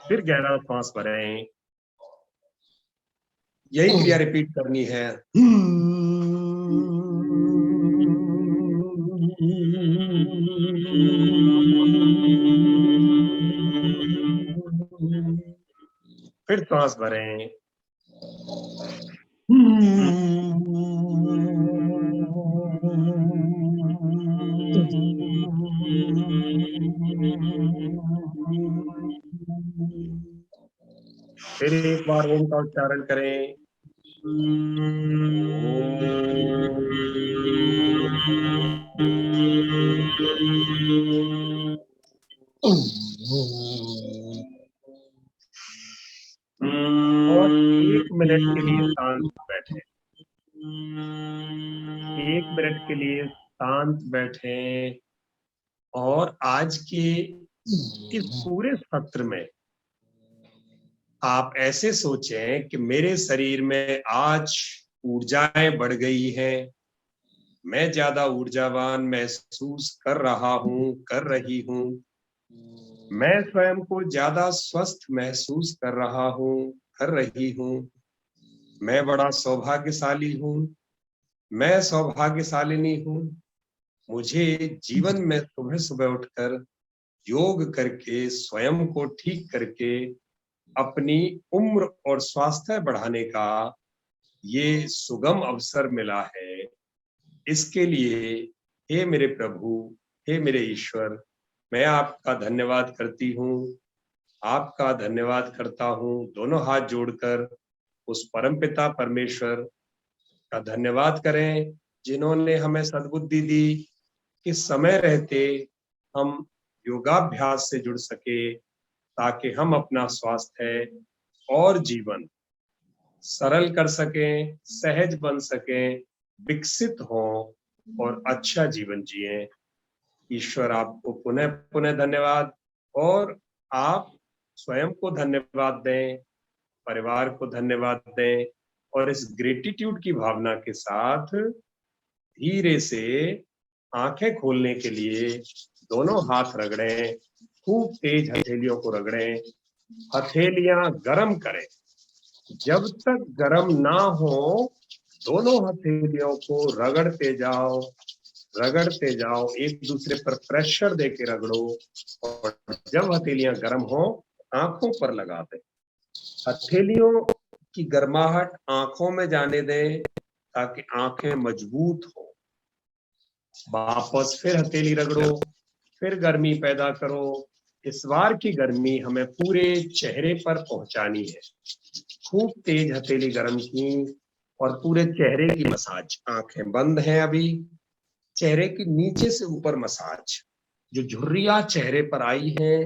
फिर गहरा सांस भरें। यही क्रिया रिपीट करनी है। फिर सांस भरें। फिर एक बार ओम का उच्चारण करें। और 1 मिनट के लिए शांत बैठे, 1 मिनट के लिए शांत बैठे। और आज के इस पूरे सत्र में आप ऐसे सोचें कि मेरे शरीर में आज ऊर्जाएं बढ़ गई हैं, मैं ज्यादा ऊर्जावान महसूस कर रहा हूं, कर रही हूं। मैं स्वयं को ज्यादा स्वस्थ महसूस कर रहा हूँ, कर रही हूँ। मैं बड़ा सौभाग्यशाली हूँ, मैं सौभाग्यशालिनी हूँ। मुझे जीवन में सुबह सुबह उठकर योग करके, स्वयं को ठीक करके अपनी उम्र और स्वास्थ्य बढ़ाने का ये सुगम अवसर मिला है। इसके लिए हे मेरे प्रभु, हे मेरे ईश्वर, मैं आपका धन्यवाद करती हूँ, आपका धन्यवाद करता हूँ। दोनों हाथ जोड़कर उस परमपिता परमेश्वर का धन्यवाद करें जिन्होंने हमें सद्बुद्धि दी कि समय रहते हम योगाभ्यास से जुड़ सके, ताकि हम अपना स्वास्थ्य और जीवन सरल कर सकें, सहज बन सकें, विकसित हों और अच्छा जीवन जिएं। ईश्वर आपको पुनः पुनः धन्यवाद, और आप स्वयं को धन्यवाद दें, परिवार को धन्यवाद दें, और इस ग्रेटिट्यूड की भावना के साथ धीरे से आंखें खोलने के लिए दोनों हाथ रगड़ें, खूब तेज हथेलियों को रगड़ें, हथेलियां गरम करें। जब तक गरम ना हो दोनों हथेलियों को रगड़ते जाओ, एक दूसरे पर प्रेशर देके रगड़ो, और जब हथेलियां गर्म हो आंखों पर लगा दे। हथेलियों की गर्माहट आंखों में जाने दें ताकि आंखें मजबूत हो। वापस फिर हथेली रगड़ो, फिर गर्मी पैदा करो। इस बार की गर्मी हमें पूरे चेहरे पर पहुंचानी है। खूब तेज हथेली गर्म की और पूरे चेहरे की मसाज। आंखें बंद हैं अभी। चेहरे के नीचे से ऊपर मसाज। जो झुर्रियां चेहरे पर आई है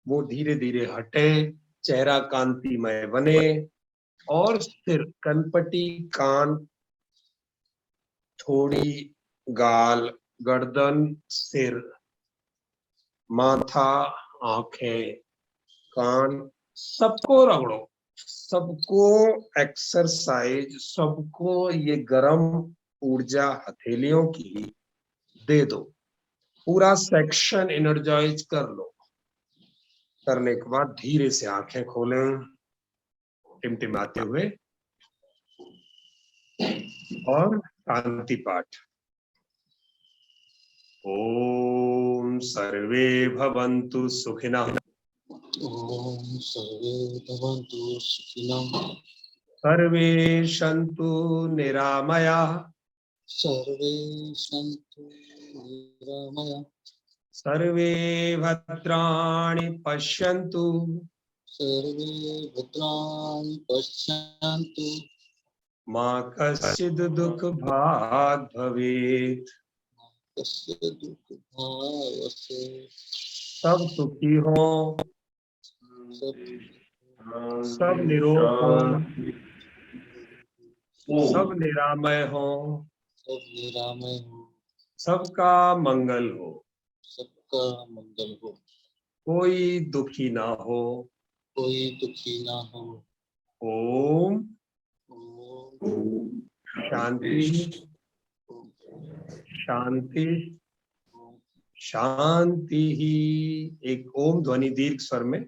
वो धीरे धीरे हटे, चेहरा कांतिमय बने, और सिर, कनपटी, कान, थोड़ी, गाल, गर्दन, सिर, माथा, आंखें, कान, सबको रगड़ो, सबको एक्सरसाइज, सबको ये गरम ऊर्जा हथेलियों की दे दो। पूरा सेक्शन एनर्जाइज कर लो। करने के बाद धीरे से आंखें खोलें, टिमटिमाते हुए, और शांति पाठ। ओम सर्वे भवन्तु सुखिनः, ओम सर्वे भवन्तु सुखिनः, सर्वे सन्तु निरामयाः, सर्वे सन्तु निरामयाः, सर्वे भद्राणि पश्यन्तु, सर्वे भद्राणि पश्यन्तु, मा कश्चित् दुःखभाग् भवेत्। कस्य दुःखभाग् सब सुखी हो, सब निरोग हो, सब निरामय हो, सब निरामय हो, सबका मंगल हो, सबका मंगल हो, कोई दुखी ना हो। कोई दुखी ना हो। ओम ओम शांति शांति शांति ही। एक ओम ध्वनि दीर्घ स्वर में।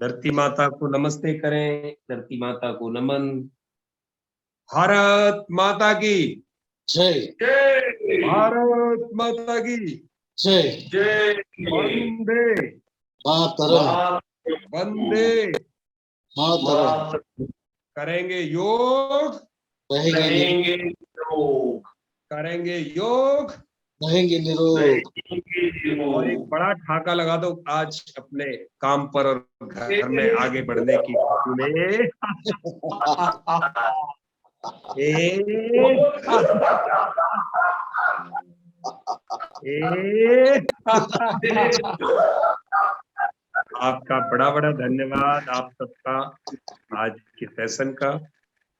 धरती माता को नमस्ते करें, धरती माता को नमन। भारत माता की जय, भारत माता की जय, वंदे मातरम, वंदे मातरम। करेंगे योग, रहेंगे करेंगे योग, रहेंगे निरोग। और एक बड़ा ठाका लगा दो आज अपने काम पर और घर में आगे बढ़ने की खुशी में। आपका बड़ा बड़ा धन्यवाद, आप सबका आज के सेशन का।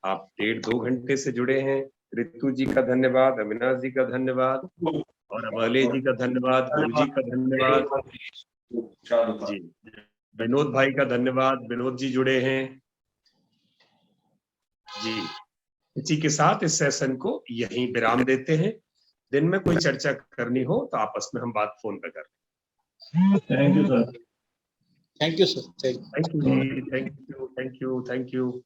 आप 1.5-2 घंटे से जुड़े हैं। ऋतु जी का धन्यवाद, अविनाश जी का धन्यवाद, और अमले जी का धन्यवाद, गुरु जी का धन्यवाद जी, विनोद भाई का धन्यवाद, विनोद जी जुड़े हैं। जी, इसी के साथ इस सेशन को यहीं विराम देते हैं। दिन में कोई चर्चा करनी हो तो आपस में हम बात फोन पे कर। Thank you sir. Thank you sir, thank thank you ji, thank you, thank you, thank you.